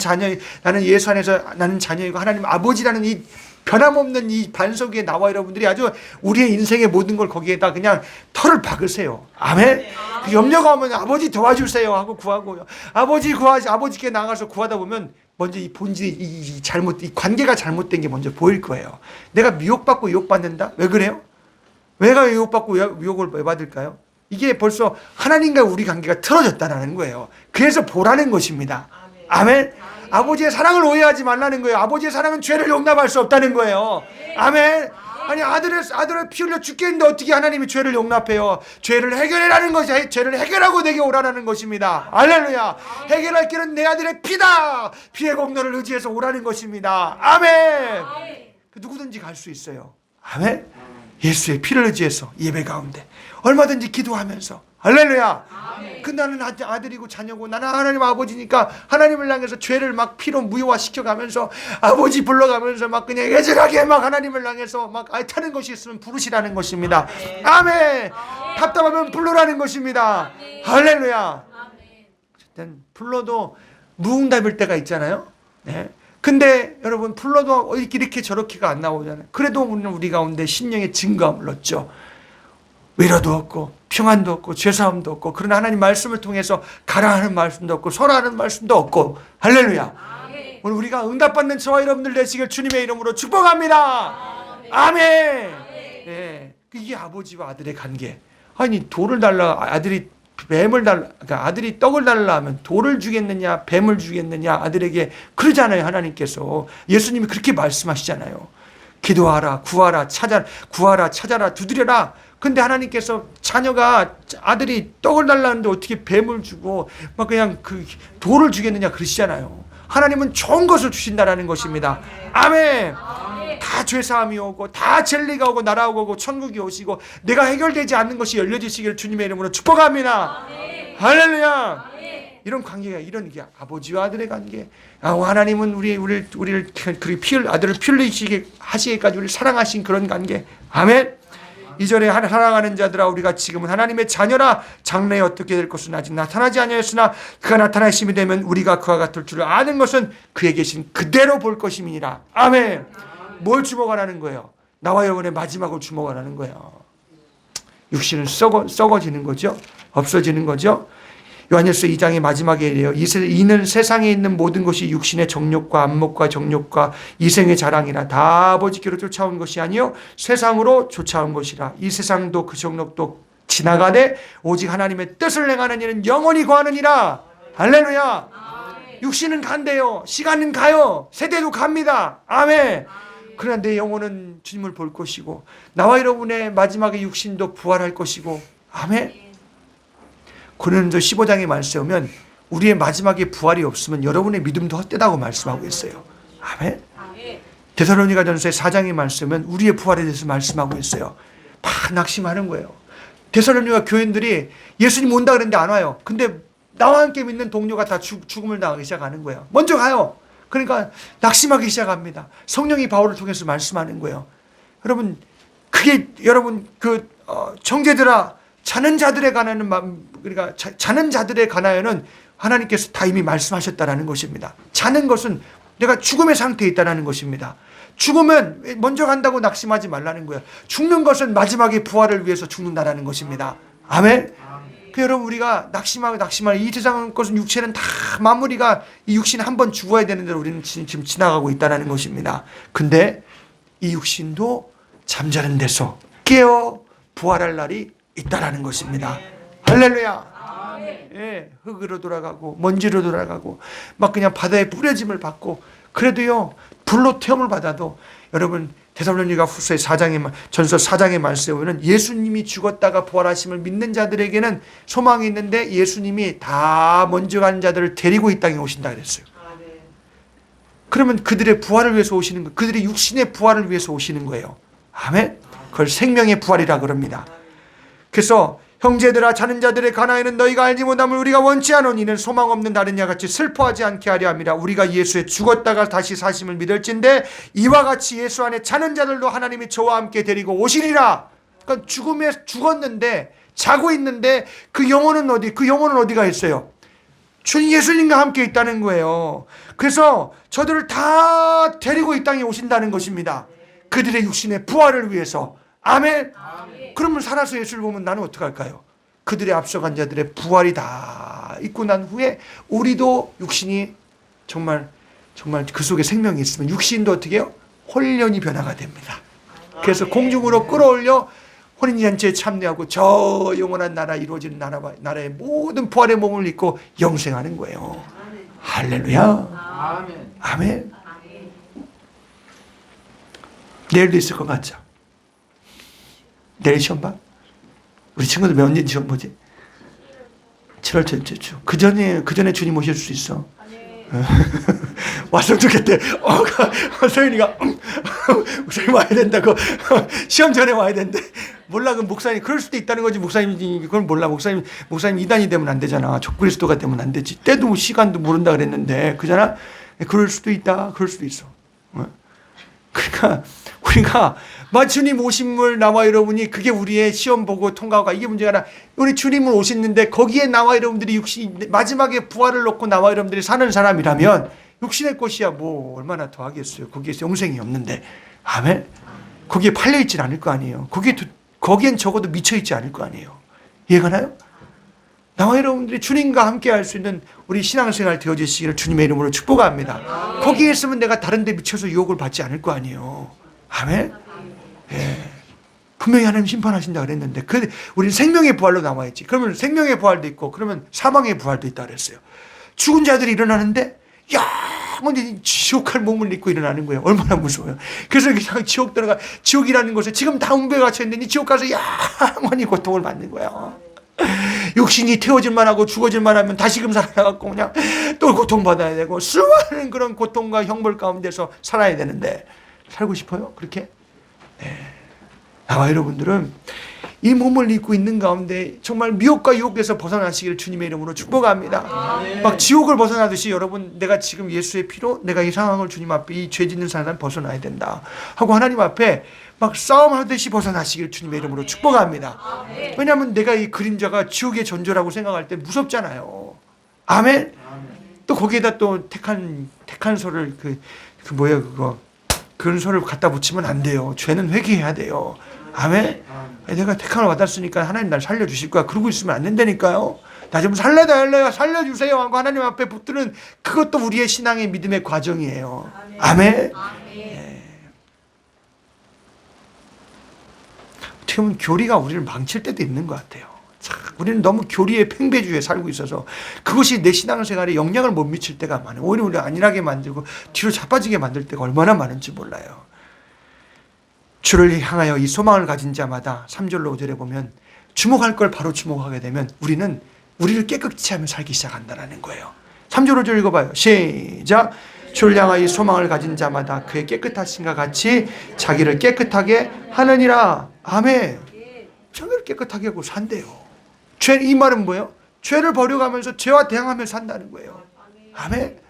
예수 안에서 나는 자녀이고 하나님 아버지라는 이 변함없는 이 반석 위에 나와 여러분들이 아주 우리의 인생의 모든 걸 거기에다 그냥 털을 박으세요. 아멘. 그 염려가 오면 아버지 도와주세요 하고 구하고요. 아버지께 나가서 구하다 보면 먼저 이 본질이 이 관계가 잘못된 게 먼저 보일 거예요. 내가 미혹받고 유혹받는다? 왜 그래요? 내가 유혹받고 미혹을 왜 받을까요? 이게 벌써 하나님과 우리 관계가 틀어졌다는 거예요. 그래서 보라는 것입니다. 아멘. 아버지의 사랑을 오해하지 말라는 거예요. 아버지의 사랑은 죄를 용납할 수 없다는 거예요. 아멘. 아니 아들을 피 흘려 죽겠는데 어떻게 하나님이 죄를 용납해요? 죄를 해결해라는 것이, 죄를 해결하고 내게 오라는 것입니다. 할렐루야. 해결할 길은 내 아들의 피다. 피의 공로를 의지해서 오라는 것입니다. 아멘. 누구든지 갈 수 있어요. 아멘. 예수의 피를 의지해서 예배 가운데 얼마든지 기도하면서, 할렐루야. 근데 나는 아들이고 자녀고 나는 하나님 아버지니까 하나님을 향해서 죄를 막 피로 무효화시켜가면서 아버지 불러가면서 막 그냥 애절하게 막 하나님을 향해서 막 타는 것이 있으면 부르시라는 것입니다. 아멘. 답답하면 불러라는 것입니다. 할렐루야. 어쨌든 불러도 무응답일 때가 있잖아요. 네. 근데 여러분 불러도 이렇게 저렇게가 안 나오잖아요. 그래도 우리 가운데 심령의 증거함을 얻죠. 위로도 없고 평안도 없고 죄사함도 없고, 그러나 하나님 말씀을 통해서 가라 하는 말씀도 없고 설하는 말씀도 없고. 할렐루야. 오늘 우리가 응답받는 저와 여러분들 되시길 주님의 이름으로 축복합니다. 아멘. 네. 이게 아버지와 아들의 관계. 아니 돌을 달라 아들이 뱀을 달라, 그러니까 아들이 떡을 달라 하면 돌을 주겠느냐 뱀을 주겠느냐 아들에게 그러잖아요. 하나님께서 예수님이 그렇게 말씀하시잖아요. 기도하라, 구하라, 찾아라, 두드려라. 근데 하나님께서 아들이 떡을 달라는데 어떻게 뱀을 주고 막 그냥 그 돌을 주겠느냐 그러시잖아요. 하나님은 좋은 것을 주신다라는 것입니다. 아멘. 다 죄사함이 오고 다 진리가 오고 나라가 오고 천국이 오시고 내가 해결되지 않는 것이 열려지시기를 주님의 이름으로 축복합니다. 할렐루야. 이런 관계가, 이런 게 아버지와 아들의 관계. 하나님은 우리를 아들을 피 흘리시게 하시기까지 우리를 사랑하신 그런 관계. 아멘. 2절에 사랑하는 자들아 우리가 지금은 하나님의 자녀라. 장래에 어떻게 될 것은 아직 나타나지 아니하였으나 그가 나타나심이 되면 우리가 그와 같을 줄 아는 것은 그에 계신 그대로 볼 것임이니라. 아멘. 뭘 주목하라는 거예요? 나와 여러분의 마지막을 주목하라는 거예요. 육신은 썩어지는 거죠. 없어지는 거죠. 요한일서 2장의 마지막에 이래요. 이는 세상에 있는 모든 것이 육신의 정욕과 안목과 정욕과 이생의 자랑이라. 다 아버지께로 쫓아온 것이 아니요 세상으로 쫓아온 것이라. 이 세상도 그 정욕도 지나가되 오직 하나님의 뜻을 행하는 이는 영원히 거하느니라. 할렐루야. 육신은 간대요. 시간은 가요. 세대도 갑니다. 아멘. 그러나 내 영혼은 주님을 볼 것이고 나와 여러분의 마지막에 육신도 부활할 것이고. 아멘. 고린도서 15장에 말씀에 보면 우리의 마지막에 부활이 없으면 여러분의 믿음도 헛되다고 말씀하고 있어요. 아멘. 데살로니가전서의 4장에 말씀은 우리의 부활에 대해서 말씀하고 있어요. 막 낙심하는 거예요. 데살로니가 교인들이 예수님 온다 그랬는데 안 와요. 근데 나와 함께 믿는 동료가 다 죽음을 당하기 시작하는 거예요. 먼저 가요. 그러니까 낙심하기 시작합니다. 성령이 바울을 통해서 말씀하는 거예요. 여러분, 그게 여러분 형제들아 자는 자들에 관하여는, 그러니까 자는 자들에 관하여는 하나님께서 다 이미 말씀하셨다라는 것입니다. 자는 것은 내가 죽음의 상태에 있다라는 것입니다. 죽으면 먼저 간다고 낙심하지 말라는 거예요. 죽는 것은 마지막에 부활을 위해서 죽는다라는 것입니다. 아멘. 여러분 우리가 낙심하고 이 세상 것은 육체는 다 마무리가, 이 육신은 한번 죽어야 되는데 우리는 지금 지나가고 있다는 것입니다. 근데 이 육신도 잠자는 데서 깨어 부활할 날이 있다라는 것입니다. 할렐루야. 예, 흙으로 돌아가고 먼지로 돌아가고 막 그냥 바다에 뿌려짐을 받고, 그래도요 불로 태움을 받아도, 여러분 데살로니가 후서의 4장의 전서 4장의 말씀에 보면 예수님이 죽었다가 부활하심을 믿는 자들에게는 소망이 있는데, 예수님이 다 먼저 간 자들을 데리고 이 땅에 오신다 그랬어요. 그러면 그들의 부활을 위해서 오시는 거예요. 그들의 육신의 부활을 위해서 오시는 거예요. 아멘. 그걸 생명의 부활이라 그럽니다. 그래서 형제들아, 자는 자들의 가나에는 너희가 알지 못함을 우리가 원치 않으니 이는 소망 없는 다른 야 같이 슬퍼하지 않게 하려 함이라. 우리가 예수의 죽었다가 다시 사심을 믿을진데 이와 같이 예수 안에 자는 자들도 하나님이 저와 함께 데리고 오시리라. 그러니까 죽음에 죽었는데 자고 있는데 그 영혼은 어디? 그 영혼은 어디가 있어요? 주님 예수님과 함께 있다는 거예요. 그래서 저들을 다 데리고 이 땅에 오신다는 것입니다. 그들의 육신의 부활을 위해서. 아멘. 그러면 살아서 예수를 보면 나는 어떡할까요? 그들의 앞서간 자들의 부활이 다 있고 난 후에 우리도 육신이 정말 그 속에 생명이 있으면 육신도 어떻게 해요? 혼련이 변화가 됩니다. 그래서 공중으로 끌어올려 혼인잔치에 참여하고 저 영원한 나라 이루어지는 나라의 모든 부활의 몸을 입고 영생하는 거예요. 할렐루야. 아멘. 내일도 있을 것 같죠? 내일 시험 봐? 우리 친구들 언제 시험 보지? 7월 첫째 주. 그 전에 주님 오실 수 있어. 왔으면 좋겠대. 서윤이가 목사님 와야 된다고. 시험 전에 와야 된대. 몰라. 그럼 목사님 그럴 수도 있다는 거지. 목사님이 그걸 몰라. 목사님 이단이 되면 안 되잖아. 적그리스도가 되면 안 되지. 때도 시간도 모른다 그랬는데, 그잖아. 그럴 수도 있다. 그럴 수도 있어. 그러니까 우리가 주님 오심을 나와 여러분이, 그게 우리의 시험 보고 통과가 이게 문제가 아니라, 우리 주님을 오셨는데 거기에 나와 여러분들이 육신 마지막에 부활을 놓고 나와 여러분들이 사는 사람이라면 육신의 것이야 뭐 얼마나 더 하겠어요. 거기에서 영생이 없는데. 아멘. 거기에 팔려 있진 않을 거 아니에요. 거기엔 적어도 미쳐 있지 않을 거 아니에요. 이해가 나요? 나와 여러분들이 주님과 함께 할 수 있는 우리 신앙생활 되어지시기를 주님의 이름으로 축복합니다. 거기에 있으면 내가 다른 데 미쳐서 유혹을 받지 않을 거 아니에요. 아멘. 예. 분명히 하나님 심판하신다 그랬는데, 우리는 생명의 부활로 남아있지. 그러면 생명의 부활도 있고, 그러면 사망의 부활도 있다 그랬어요. 죽은 자들이 일어나는데 영원히 지옥할 몸을 입고 일어나는 거예요. 얼마나 무서워요. 그래서 그냥 지옥이라는 곳에 지금 다 웅배에 갇혀 있는데 지옥 가서 영원히 고통을 받는 거예요. 육신이 태워질만 하고 죽어질만 하면 다시금 살아나갖고 그냥 또 고통받아야 되고, 수많은 그런 고통과 형벌 가운데서 살아야 되는데, 살고 싶어요? 그렇게? 네. 나와 여러분들은 이 몸을 입고 있는 가운데 정말 미혹과 유혹에서 벗어나시기를 주님의 이름으로 축복합니다. 막 지옥을 벗어나듯이, 여러분 내가 지금 예수의 피로 내가 이 상황을 주님 앞에, 이 죄 짓는 사람 벗어나야 된다 하고 하나님 앞에 막 싸움하듯이 벗어나시기를 주님의 이름으로 축복합니다. 왜냐하면 내가 이 그림자가 지옥의 전조라고 생각할 때 무섭잖아요. 아멘. 또 거기에다 또 택한 소를 그런 소를 갖다 붙이면 안 돼요. 죄는 회개해야 돼요. 아멘. 내가 택함을 받았으니까 하나님 날 살려주실 거야. 그러고 있으면 안 된다니까요. 나 좀 살려주세요 하고 하나님 앞에 붙드는, 그것도 우리의 신앙의 믿음의 과정이에요. 아멘. 네. 어떻게 보면 교리가 우리를 망칠 때도 있는 것 같아요. 우리는 너무 교리의 팽배주의에 살고 있어서 그것이 내 신앙생활에 영향을 못 미칠 때가 많아요. 오히려 우리를 안일하게 만들고 뒤로 자빠지게 만들 때가 얼마나 많은지 몰라요. 주를 향하여 이 소망을 가진 자마다 3절로 5절에 보면 주목할 걸 바로 주목하게 되면 우리를 깨끗이 하며 살기 시작한다는 거예요. 3절 5절 읽어봐요. 시작. 주를 향하여 이 소망을 가진 자마다 그의 깨끗하심과 같이 자기를 깨끗하게 하느니라. 아멘. 자기를 깨끗하게 하고 산대요. 이 말은 뭐예요? 죄를 버려가면서 죄와 대항하며 산다는 거예요. 아멘.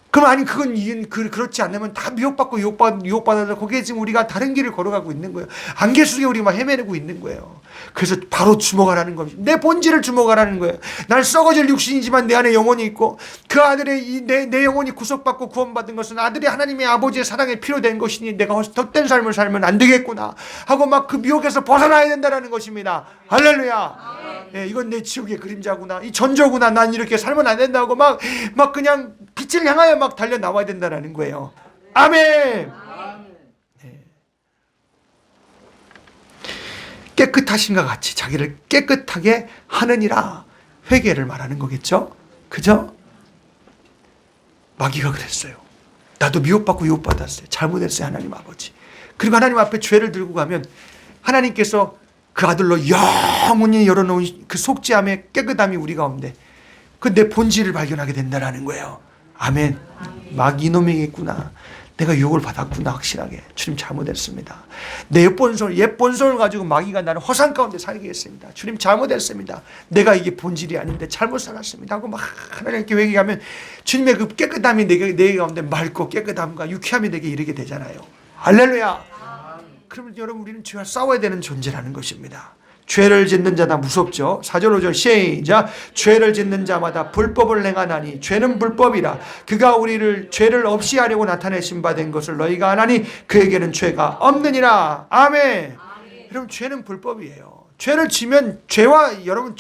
그럼 아니 그건 그렇지 않으면 다 미혹받고 유혹받아서 거기에 지금 우리가 다른 길을 걸어가고 있는 거예요. 안개 속에 우리가 헤매고 있는 거예요. 그래서 바로 주목하라는 겁니다. 내 본질을 주목하라는 거예요. 날 썩어질 육신이지만 내 안에 영혼이 있고, 그 아들의 내 영혼이 구속받고 구원받은 것은 아들이 하나님의 아버지의 사랑에 피로 된 것이니 내가 헛된 삶을 살면 안 되겠구나 하고 막 그 미혹에서 벗어나야 된다는 것입니다. 할렐루야. 예, 이건 내 지옥의 그림자구나, 이 전조구나, 난 이렇게 살면 안 된다고 막 그냥 빛을 향하여 막 달려 나와야 된다는 거예요. 아멘. 네. 깨끗하신가 같이 자기를 깨끗하게 하느니라. 회개를 말하는 거겠죠. 그죠? 마귀가 그랬어요. 나도 미혹받고 유혹받았어요. 잘못했어요, 하나님 아버지. 그리고 하나님 앞에 죄를 들고 가면 하나님께서 그 아들로 영원히 열어놓은 그 속죄함의 깨끗함이 우리 가운데 그 내 본질을 발견하게 된다는 거예요. 아멘. 마귀 이놈이겠구나. 내가 유혹을 받았구나. 확실하게 주님 잘못했습니다. 내 옛 본성을 가지고 마귀가 나를 허상 가운데 살게 했습니다. 주님 잘못했습니다. 내가 이게 본질이 아닌데 잘못 살았습니다 하고 막 하나님께 회개하면 주님의 그 깨끗함이 내 가운데 맑고 깨끗함과 유쾌함이 내게 이르게 되잖아요. 할렐루야. 그러면 여러분 우리는 죄와 싸워야 되는 존재라는 것입니다. 죄를 짓는 자다. 무섭죠. 4절 5절 시작. 죄를 짓는 자마다 불법을 행하나니 죄는 불법이라. 그가 우리를 죄를 없이 하려고 나타내신 바 된 것을 너희가 아나니 그에게는 죄가 없느니라. 아멘. 여러분 죄는 불법이에요. 죄를 지면 여러분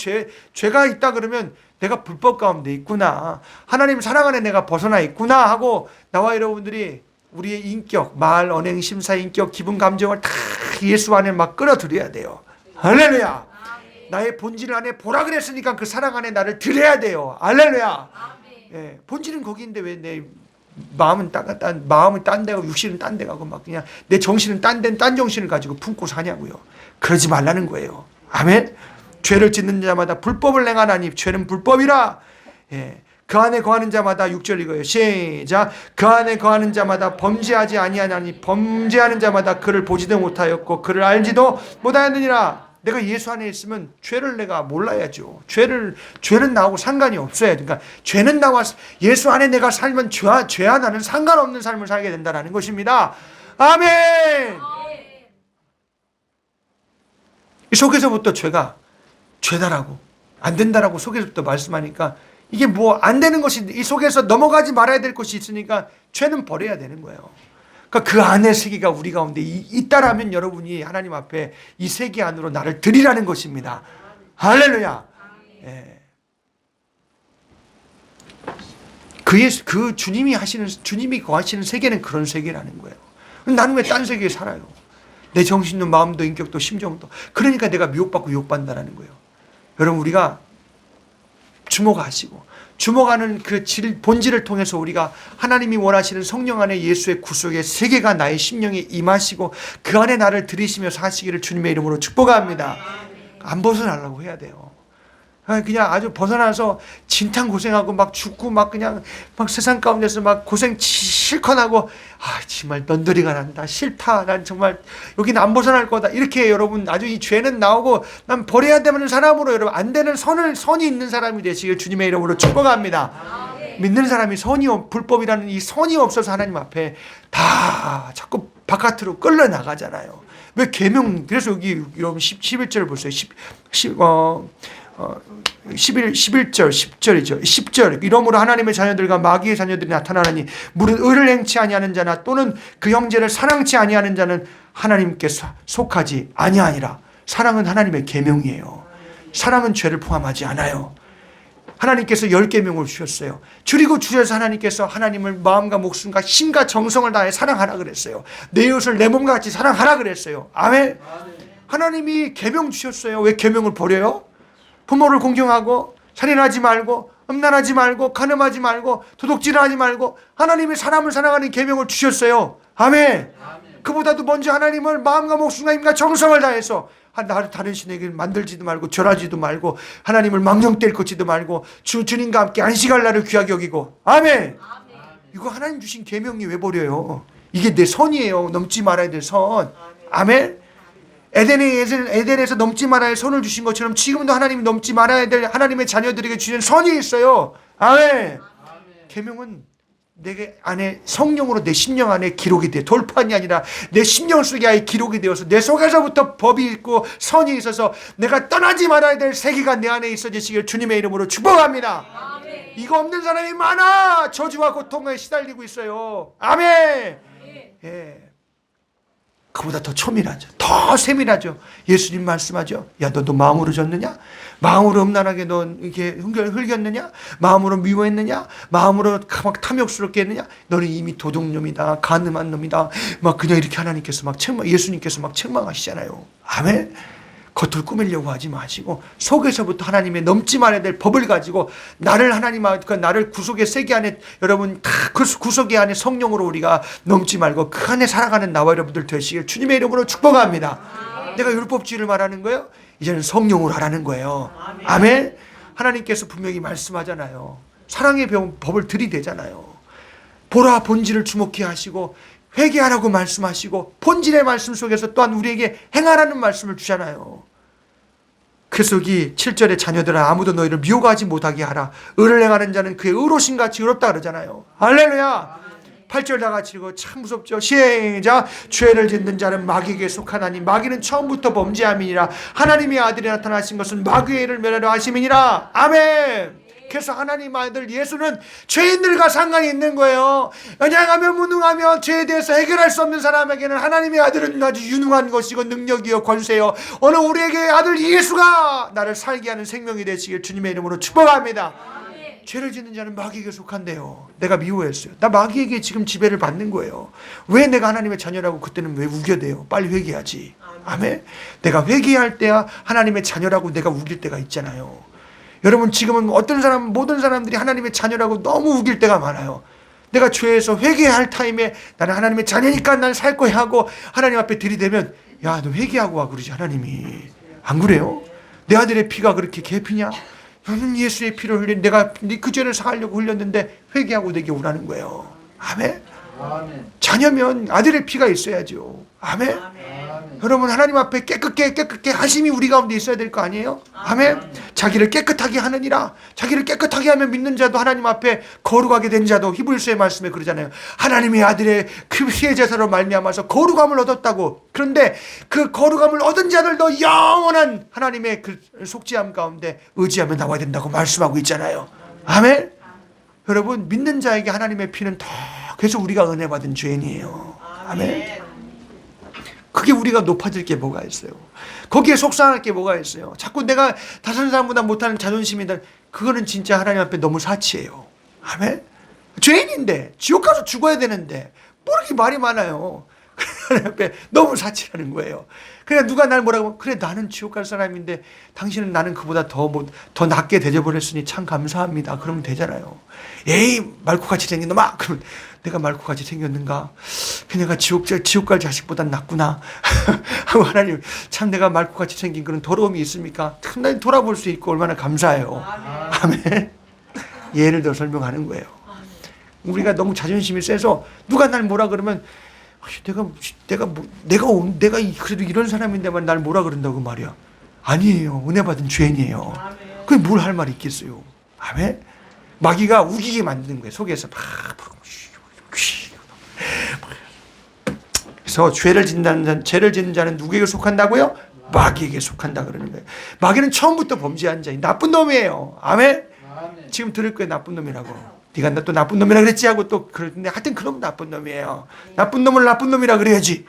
죄가 있다 그러면 내가 불법 가운데 있구나. 하나님 사랑 안에 내가 벗어나 있구나 하고 나와 여러분들이 우리의 인격, 말, 언행, 심사, 인격, 기분, 감정을 다 예수 안에 막 끌어들여야 돼요. 할렐루야. 나의 본질 안에 보라 그랬으니까 그 사랑 안에 나를 들여야 돼요. 할렐루야. 예, 본질은 거기인데 왜 내 마음은 딴 데 가고 육신은 딴 데 가고 막 그냥 내 정신은 딴 정신을 가지고 품고 사냐고요. 그러지 말라는 거예요. 아멘. 죄를 짓는 자마다 불법을 행하나니 죄는 불법이라. 예. 그 안에 거하는 자마다 6절 이거예요. 시작. 그 안에 거하는 자마다 범죄하지 아니하나니 범죄하는 자마다 그를 보지도 못하였고 그를 알지도 못하였느니라. 내가 예수 안에 있으면 죄를 내가 몰라야죠. 죄는 나하고 상관이 없어요. 그러니까 죄는 나와 예수 안에 내가 살면 죄와 나는 상관없는 삶을 살게 된다는 것입니다. 아멘. 이 속에서부터 죄가 죄다라고 안 된다라고 속에서부터 말씀하니까 이게 뭐 안 되는 것이 이 속에서 넘어가지 말아야 될 것이 있으니까 죄는 버려야 되는 거예요. 그러니까 그 안의 세계가 우리 가운데 있다라면 여러분이 하나님 앞에 이 세계 안으로 나를 들이라는 것입니다. 할렐루야. 예. 그 주님이 거하시는 세계는 그런 세계라는 거예요. 나는 왜 딴 세계에 살아요? 내 정신도 마음도 인격도 심정도. 그러니까 내가 미혹받고 유혹받는다는 거예요. 여러분 우리가 주목하는 그 본질을 통해서 우리가 하나님이 원하시는 성령 안에 예수의 구속의 세계가 나의 심령에 임하시고 그 안에 나를 들이시며 사시기를 주님의 이름으로 축복합니다. 안 벗어나려고 해야 돼요. 그냥 아주 벗어나서 진탕 고생하고 막 죽고 막 그냥 막 세상 가운데서 막 고생 실컷 하고 정말 넌더리가 난다. 싫다. 난 정말 여기는 안 벗어날 거다. 이렇게 여러분 아주 이 죄는 나오고 난 버려야 되는 사람으로 여러분 안 되는 선이 있는 사람이 되시길 주님의 이름으로 축복합니다. 믿는 사람이 불법이라는 이 선이 없어서 하나님 앞에 다 자꾸 바깥으로 끌려 나가잖아요. 왜 그래서 여기 여러분 11절 보세요. 11절 10절이죠. 10절 이러므로 하나님의 자녀들과 마귀의 자녀들이 나타나니 무릇 의를 행치 아니하는 자나 또는 그 형제를 사랑치 아니하는 자는 하나님께 속하지 아니하니라. 사랑은 하나님의 계명이에요. 사랑은 죄를 포함하지 않아요. 하나님께서 10계명을 주셨어요. 줄이고 줄여서 하나님께서 하나님을 마음과 목숨과 힘과 정성을 다해 사랑하라 그랬어요. 내 이웃을 내 몸과 같이 사랑하라 그랬어요. 아멘. 하나님이 계명 주셨어요. 왜 계명을 버려요? 부모를 공경하고 살인하지 말고 음란하지 말고 간음하지 말고 도둑질하지 말고 하나님이 사람을 사랑하는 계명을 주셨어요. 아멘. 그보다도 먼저 하나님을 마음과 목숨과 힘과 정성을 다해서 나를 다른 신에게 만들지도 말고 절하지도 말고 하나님을 망령될 것지도 말고 주님과 함께 안식할 날을 귀하게 여기고 아멘. 이거 하나님 주신 계명이 왜 버려요? 이게 내 선이에요. 넘지 말아야 될 선. 아멘. 에덴에서 넘지 말아야 할 선을 주신 것처럼 지금도 하나님이 넘지 말아야 될 하나님의 자녀들에게 주신 선이 있어요. 아멘. 계명은 내 안에 성령으로 내 심령 안에 기록이 돼. 돌판이 아니라 내 심령 속에 아예 기록이 되어서 내 속에서부터 법이 있고 선이 있어서 내가 떠나지 말아야 될 세계가 내 안에 있어지시길 주님의 이름으로 축복합니다. 아멘. 이거 없는 사람이 많아. 저주와 고통에 시달리고 있어요. 아멘. 예. 그보다 더 초밀하죠. 더 세밀하죠. 예수님 말씀하죠. 야, 너도 마음으로 졌느냐? 마음으로 음란하게 너 이렇게 흘겼느냐? 마음으로 미워했느냐? 마음으로 막 탐욕스럽게 했느냐? 너는 이미 도둑놈이다. 간음한 놈이다. 막 그냥 이렇게 하나님께서 막 예수님께서 막 책망하시잖아요. 아멘. 겉을 꾸미려고 하지 마시고 속에서부터 하나님의 넘지 말아야 될 법을 가지고 나를 나를 구속의 세계 안에 여러분 다 그 구속의 안에 성령으로 우리가 넘지 말고 그 안에 살아가는 나와 여러분들 되시길 주님의 이름으로 축복합니다. 내가 율법주의를 말하는 거예요? 이제는 성령으로 하라는 거예요. 아멘. 하나님께서 분명히 말씀하잖아요. 사랑의 법을 들이대잖아요. 보라 본질을 주목케 하시고 회개하라고 말씀하시고 본질의 말씀 속에서 또한 우리에게 행하라는 말씀을 주잖아요. 그래서 여기 7절에 자녀들아 아무도 너희를 미혹하지 못하게 하라. 의를 행하는 자는 그의 의로신 같이 의롭다 그러잖아요. 할렐루야. 8절 다 같이 읽어. 참 무섭죠. 시작. 죄를 짓는 자는 마귀에게 속하나니 마귀는 처음부터 범죄함이니라. 하나님의 아들이 나타나신 것은 마귀의 일을 멸하려 하심이니라. 아멘. 그래서 하나님 아들 예수는 죄인들과 상관이 있는 거예요. 연약하며 무능하며 죄에 대해서 해결할 수 없는 사람에게는 하나님의 아들은 아주 유능한 것이고 능력이요 권세요. 오늘 우리에게 아들 예수가 나를 살게 하는 생명이 되시길 주님의 이름으로 축복합니다. 죄를 짓는 자는 마귀에게 속한대요. 내가 미워했어요. 나 마귀에게 지금 지배를 받는 거예요. 왜 내가 하나님의 자녀라고 그때는 왜 우겨대요? 빨리 회개하지. 아멘. 내가 회개할 때야 하나님의 자녀라고 내가 우길 때가 있잖아요. 여러분 지금은 모든 사람들이 하나님의 자녀라고 너무 우길 때가 많아요. 내가 죄에서 회개할 타임에 나는 하나님의 자녀니까 난 살 거야 하고 하나님 앞에 들이대면 야, 너 회개하고 와 그러지 하나님이. 안 그래요? 내 아들의 피가 그렇게 개피냐? 너는 예수의 피를 흘린 내가 그 죄를 사하려고 흘렸는데 회개하고 내게 오라는 거예요. 아멘. 자녀면 아들의 피가 있어야죠. 아멘. 여러분 하나님 앞에 깨끗게 하심이 우리 가운데 있어야 될 거 아니에요? 아멘. 자기를 깨끗하게 하느니라. 자기를 깨끗하게 하면 믿는 자도 하나님 앞에 거룩하게 된 자도 히브리서의 말씀에 그러잖아요. 하나님의 아들의 그 피의 제사로 말미암아서 거룩함을 얻었다고. 그런데 그 거룩함을 얻은 자들도 영원한 하나님의 그 속죄함 가운데 의지하며 나와야 된다고 말씀하고 있잖아요. 아멘. 여러분 믿는 자에게 하나님의 피는 더 그래서 우리가 은혜 받은 죄인이에요. 아멘. 그게 우리가 높아질 게 뭐가 있어요? 거기에 속상할 게 뭐가 있어요? 자꾸 내가 다른 사람보다 못하는 자존심이다. 그거는 진짜 하나님 앞에 너무 사치예요. 아멘? 죄인인데 지옥 가서 죽어야 되는데 뭐 이렇게 말이 많아요. 하나님 앞에 너무 사치라는 거예요. 그래 누가 날 뭐라고 하면 그래 나는 지옥 갈 사람인데 당신은 나는 그보다 더 낫게 대접을 했으니 참 감사합니다. 그러면 되잖아요. 에이 말코같이 생긴 놈아. 그러면 내가 말코같이 생겼는가? 걔네가 지옥 갈 자식보단 낫구나. 하고 하나님 참 내가 말코같이 생긴 그런 더러움이 있습니까? 참 돌아볼 수 있고 얼마나 감사해요. 아멘. 예를 들어 설명하는 거예요. 우리가 너무 자존심이 세서 누가 날 뭐라 그러면 내가 그래도 이런 사람인데만 날 뭐라 그런다고 말이야. 아니에요. 은혜 받은 죄인이에요. 그게 뭘 할 말이 있겠어요. 아멘. 마귀가 우기게 만드는 거예요. 속에서 막 그래서 죄를 짓는 자는 누구에게 속한다고요? 마귀에게 속한다 그러는 거예요. 마귀는 처음부터 범죄한 자인 나쁜 놈이에요. 아멘. 지금 들을 거예요. 나쁜 놈이라고. 네가 나 또 나쁜 놈이라 그랬지 하고 또 그러는데 하여튼 그놈 나쁜 놈이에요. 나쁜 놈을 나쁜 놈이라 그래야지.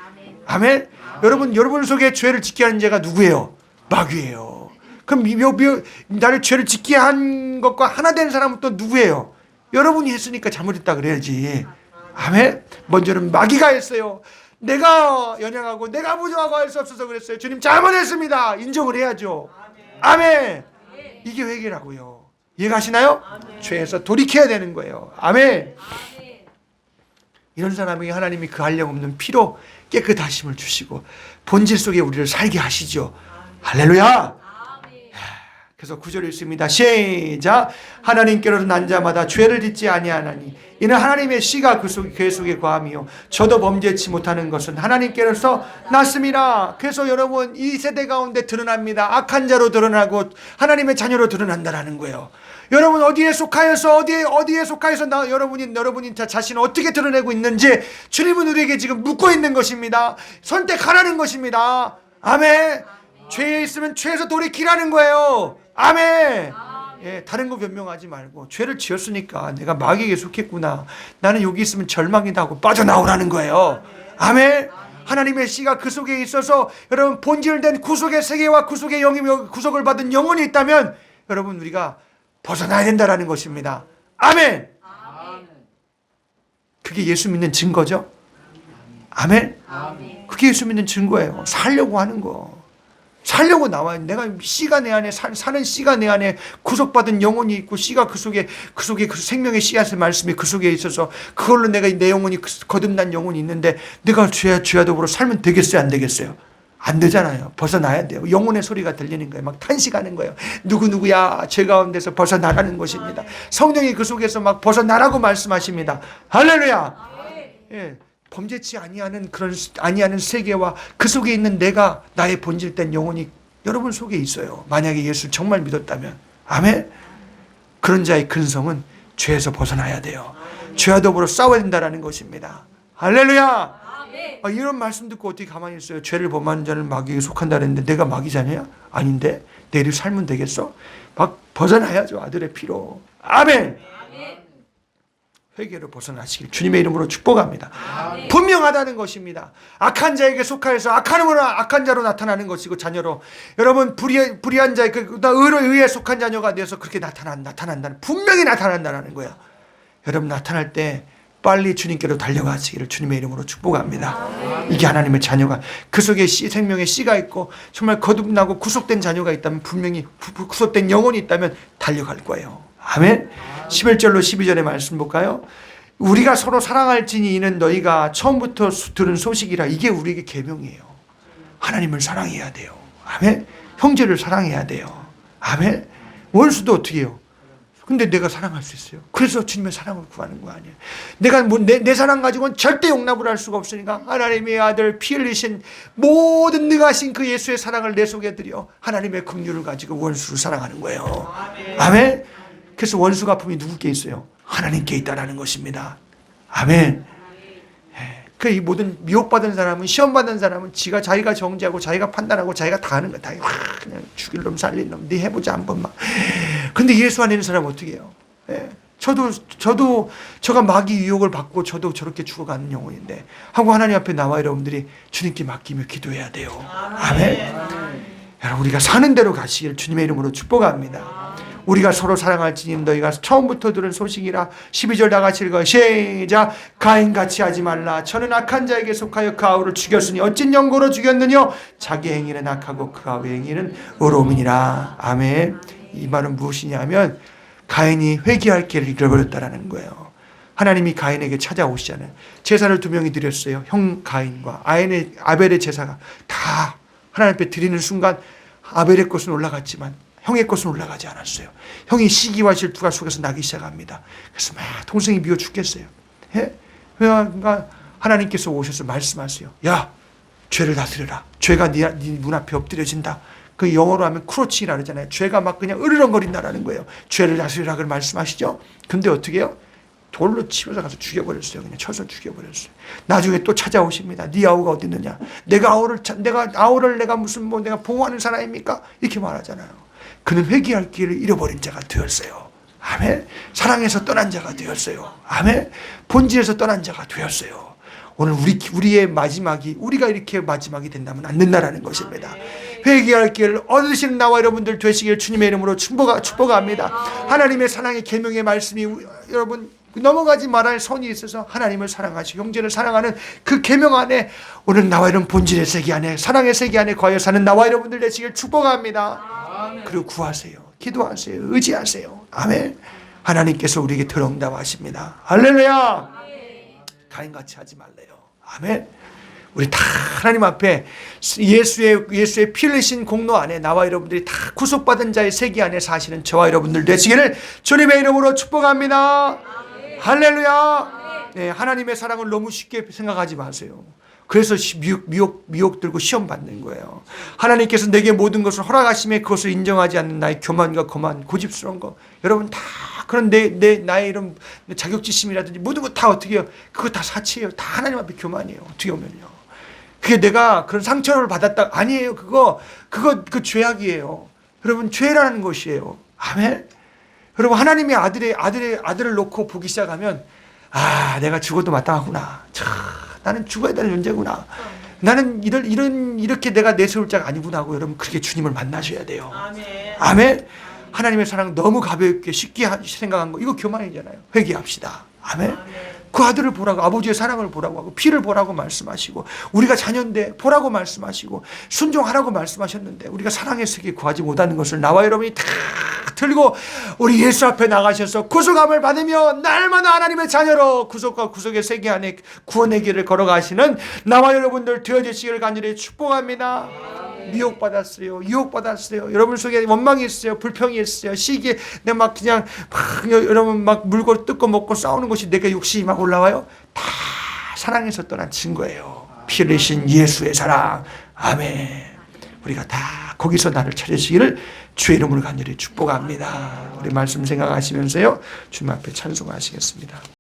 아멘. 여러분 속에 죄를 짓게 하는 자가 누구예요? 마귀예요. 그럼 나를 죄를 짓게 한 것과 하나 된 사람은 또 누구예요? 여러분이 했으니까 잘못했다 그래야지. 아멘. 먼저는 마귀가 했어요. 내가 연약하고 내가 부정하고 할 수 없어서 그랬어요. 주님 잘못했습니다. 인정을 해야죠. 아멘. 이게 회개라고요. 이해가시나요? 죄에서 돌이켜야 되는 거예요. 아멘. 이런 사람에게 하나님이 그 한량 없는 피로 깨끗하심을 주시고 본질 속에 우리를 살게 하시죠. 할렐루야. 그래서 9절에 있습니다. 시작. 하나님께로는 난 자마다 죄를 짓지 아니하나니 이는 하나님의 씨가 그 속에 거함이요 저도 범죄치 못하는 것은 하나님께로서 났음이라. 그래서 여러분 이 세대 가운데 드러납니다. 악한 자로 드러나고 하나님의 자녀로 드러난다라는 거예요. 여러분 어디에 속하여서 여러분이 자신을 어떻게 드러내고 있는지 주님은 우리에게 지금 묻고 있는 것입니다. 선택하라는 것입니다. 아멘. 죄에 있으면 죄에서 돌이키라는 거예요. 아멘. 예, 다른 거 변명하지 말고 죄를 지었으니까 내가 마귀에게 속했구나. 나는 여기 있으면 절망이다 하고 빠져나오라는 거예요. 아멘. 하나님의 씨가 그 속에 있어서 여러분 본질된 구속의 세계와 구속의 영이 구속을 받은 영혼이 있다면 여러분 우리가 벗어나야 된다라는 것입니다. 아멘. 그게 예수 믿는 증거죠. 아멘. 그게 예수 믿는 증거예요. 살려고 하는 거. 살려고 나와요. 내가 씨가 내 안에 사는 씨가 내 안에 구속받은 영혼이 있고 씨가 그 속에 그 생명의 씨앗의 말씀이 그 속에 있어서 그걸로 내가 내 영혼이 거듭난 영혼이 있는데 내가 죄와 더불어 살면 되겠어요? 안 되겠어요? 안 되잖아요. 벗어나야 돼요. 영혼의 소리가 들리는 거예요. 막 탄식하는 거예요. 누구누구야 죄 가운데서 벗어나라는 것입니다. 성령이 그 속에서 막 벗어나라고 말씀하십니다. 할렐루야. 예. 범죄치 아니하는 세계와 그 속에 있는 내가 나의 본질된 영혼이 여러분 속에 있어요. 만약에 예수를 정말 믿었다면. 아멘. 그런 자의 근성은 죄에서 벗어나야 돼요. 죄와 더불어 싸워야 된다는 것입니다. 할렐루야. 이런 말씀 듣고 어떻게 가만히 있어요? 죄를 범하는 자는 마귀에 속한다 그랬는데 내가 마귀자냐? 아닌데 내일 살면 되겠어? 막 벗어나야죠. 아들의 피로. 아멘. 회개로 벗어나시길 주님의 이름으로 축복합니다. 분명하다는 것입니다. 악한 자에게 속하여서 악한 자로 나타나는 것이고 자녀로 여러분 불의한 자의 의에 속한 자녀가 되어서 그렇게 나타난다는 분명히 나타난다는 거야. 여러분 나타날 때 빨리 주님께로 달려가시기를 주님의 이름으로 축복합니다. 이게 하나님의 자녀가 그 속에 생명의 씨가 있고 정말 거듭나고 구속된 자녀가 있다면 분명히 구속된 영혼이 있다면 달려갈 거예요. 아멘. 11절로 12절의 말씀 볼까요? 우리가 서로 사랑할지니 이는 너희가 처음부터 들은 소식이라. 이게 우리에게 계명이에요. 하나님을 사랑해야 돼요. 아멘. 형제를 사랑해야 돼요. 아멘. 원수도 어떻게 해요? 근데 내가 사랑할 수 있어요. 그래서 주님의 사랑을 구하는 거 아니에요. 내가 내 사랑 가지고는 절대 용납을 할 수가 없으니까 하나님의 아들 피 흘리신 모든 능하신 그 예수의 사랑을 내 속에 들여 하나님의 긍휼을 가지고 원수를 사랑하는 거예요. 아멘. 그래서 원수 갚음이 누구께 있어요? 하나님께 있다라는 것입니다. 아멘. 그 이 모든 미혹받은 사람은 시험받은 사람은 자기가 정죄하고 자기가 판단하고 자기가 다 하는 거야. 다 그냥 죽일 놈 살릴 놈 네 해보자 한 번만. 근데 예수 안에 있는 사람은 어떻게 해요? 저가 마귀 유혹을 받고 저도 저렇게 죽어가는 영혼인데 하고 하나님 앞에 나와 여러분들이 주님께 맡기며 기도해야 돼요. 아멘. 여러분 우리가 사는 대로 가시길 주님의 이름으로 축복합니다. 우리가 서로 사랑할지니 너희가 처음부터 들은 소식이라. 12절 다 같이 읽어요. 시작. 가인같이 하지 말라. 저는 악한 자에게 속하여 그 아우를 죽였으니 어찐 연고로 죽였느냐. 자기 행위는 악하고 그 아우의 행위는 의로움이니라. 아멘. 이 말은 무엇이냐면 가인이 회개할 길을 잃어버렸다라는 거예요. 하나님이 가인에게 찾아오시잖아요. 제사를 2명이 드렸어요. 형 가인과 아벨의 제사가 다 하나님 앞에 드리는 순간 아벨의 것은 올라갔지만 형의 것은 올라가지 않았어요. 형이 시기와 질투가 속에서 나기 시작합니다. 그래서 막 동생이 미워 죽겠어요. 그러니까 하나님께서 오셔서 말씀하세요. 야, 죄를 다스려라. 죄가 네 눈앞에 엎드려진다. 그 영어로 하면 크로칭이라 그러잖아요. 죄가 막 그냥 으르렁거린다라는 거예요. 죄를 다스리라 그 말씀하시죠. 근데 어떻게 해요? 돌로 치면서 가서 죽여버렸어요. 그냥 쳐서 죽여버렸어요. 나중에 또 찾아오십니다. 네 아우가 어디 있느냐? 내가 아우를 내가 무슨 내가 보호하는 사람입니까? 이렇게 말하잖아요. 그는 회개할 길을 잃어버린 자가 되었어요. 아멘. 사랑에서 떠난 자가 되었어요. 아멘. 본질에서 떠난 자가 되었어요. 오늘 우리의 마지막이 우리가 이렇게 마지막이 된다면 안 된다라는 것입니다. 회개할 길을 얻으시는 나와 여러분들 되시길 주님의 이름으로 축복합니다. 하나님의 사랑의 계명의 말씀이 여러분 넘어가지 말아야 선이 있어서 하나님을 사랑하시고 형제를 사랑하는 그 계명 안에 오늘 나와 여러분 본질의 세계 안에 사랑의 세계 안에 거하여 사는 나와 여러분들 되시길 축복합니다. 그리고 구하세요. 기도하세요. 의지하세요. 아멘. 하나님께서 우리에게 들응답하십니다. 할렐루야. 가인같이 하지 말래요. 아멘. 우리 다 하나님 앞에 예수의 피 흘리신 공로 안에 나와 여러분들이 다 구속받은 자의 세계 안에 사시는 저와 여러분들 되시기를 주님의 이름으로 축복합니다. 할렐루야. 네, 하나님의 사랑을 너무 쉽게 생각하지 마세요. 그래서 미혹 들고 시험 받는 거예요. 하나님께서 내게 모든 것을 허락하심에 그것을 인정하지 않는 나의 교만과 거만, 고집스러운 거. 여러분 다 그런 나의 이런 자격지심이라든지 모든 거 다 어떻게 해요? 그거 다 사치예요. 다 하나님 앞에 교만이에요. 어떻게 보면요. 그게 내가 그런 상처를 받았다. 아니에요. 그 죄악이에요. 여러분 죄라는 것이에요. 아멘. 여러분 하나님의 아들을 놓고 보기 시작하면 내가 죽어도 마땅하구나. 나는 죽어야 되는 존재구나. 나는 이렇게 내가 내세울 자가 아니구나 하고 여러분 그렇게 주님을 만나셔야 돼요. 아멘. 하나님의 사랑 너무 가볍게 쉽게 생각한 거 이거 교만이잖아요. 회개합시다. 아멘. 그 아들을 보라고, 아버지의 사랑을 보라고 하고 피를 보라고 말씀하시고, 우리가 자녀인데 보라고 말씀하시고 순종하라고 말씀하셨는데 우리가 사랑에서 구하지 못하는 것을 나와 여러분이 다 들고 우리 예수 앞에 나가셔서 구속함을 받으며 날마다 하나님의 자녀로 구속과 구속의 세계 안에 구원의 길을 걸어가시는 나와 여러분들 되어지시기를 간절히 축복합니다. 미혹받았어요, 유혹받았어요, 여러분 속에 원망이 있어요, 불평이 있어요, 시기에 내가 막 그냥 여러분 막 물고 뜯고 먹고 싸우는 것이 내가 욕심이 막 올라와요. 다 사랑에서 떠난 증거예요. 피 흘리신 예수의 사랑. 아멘. 우리가 다 거기서 나를 찾으시기를 주의 이름으로 간절히 축복합니다. 우리 말씀 생각하시면서요, 주님 앞에 찬송하시겠습니다.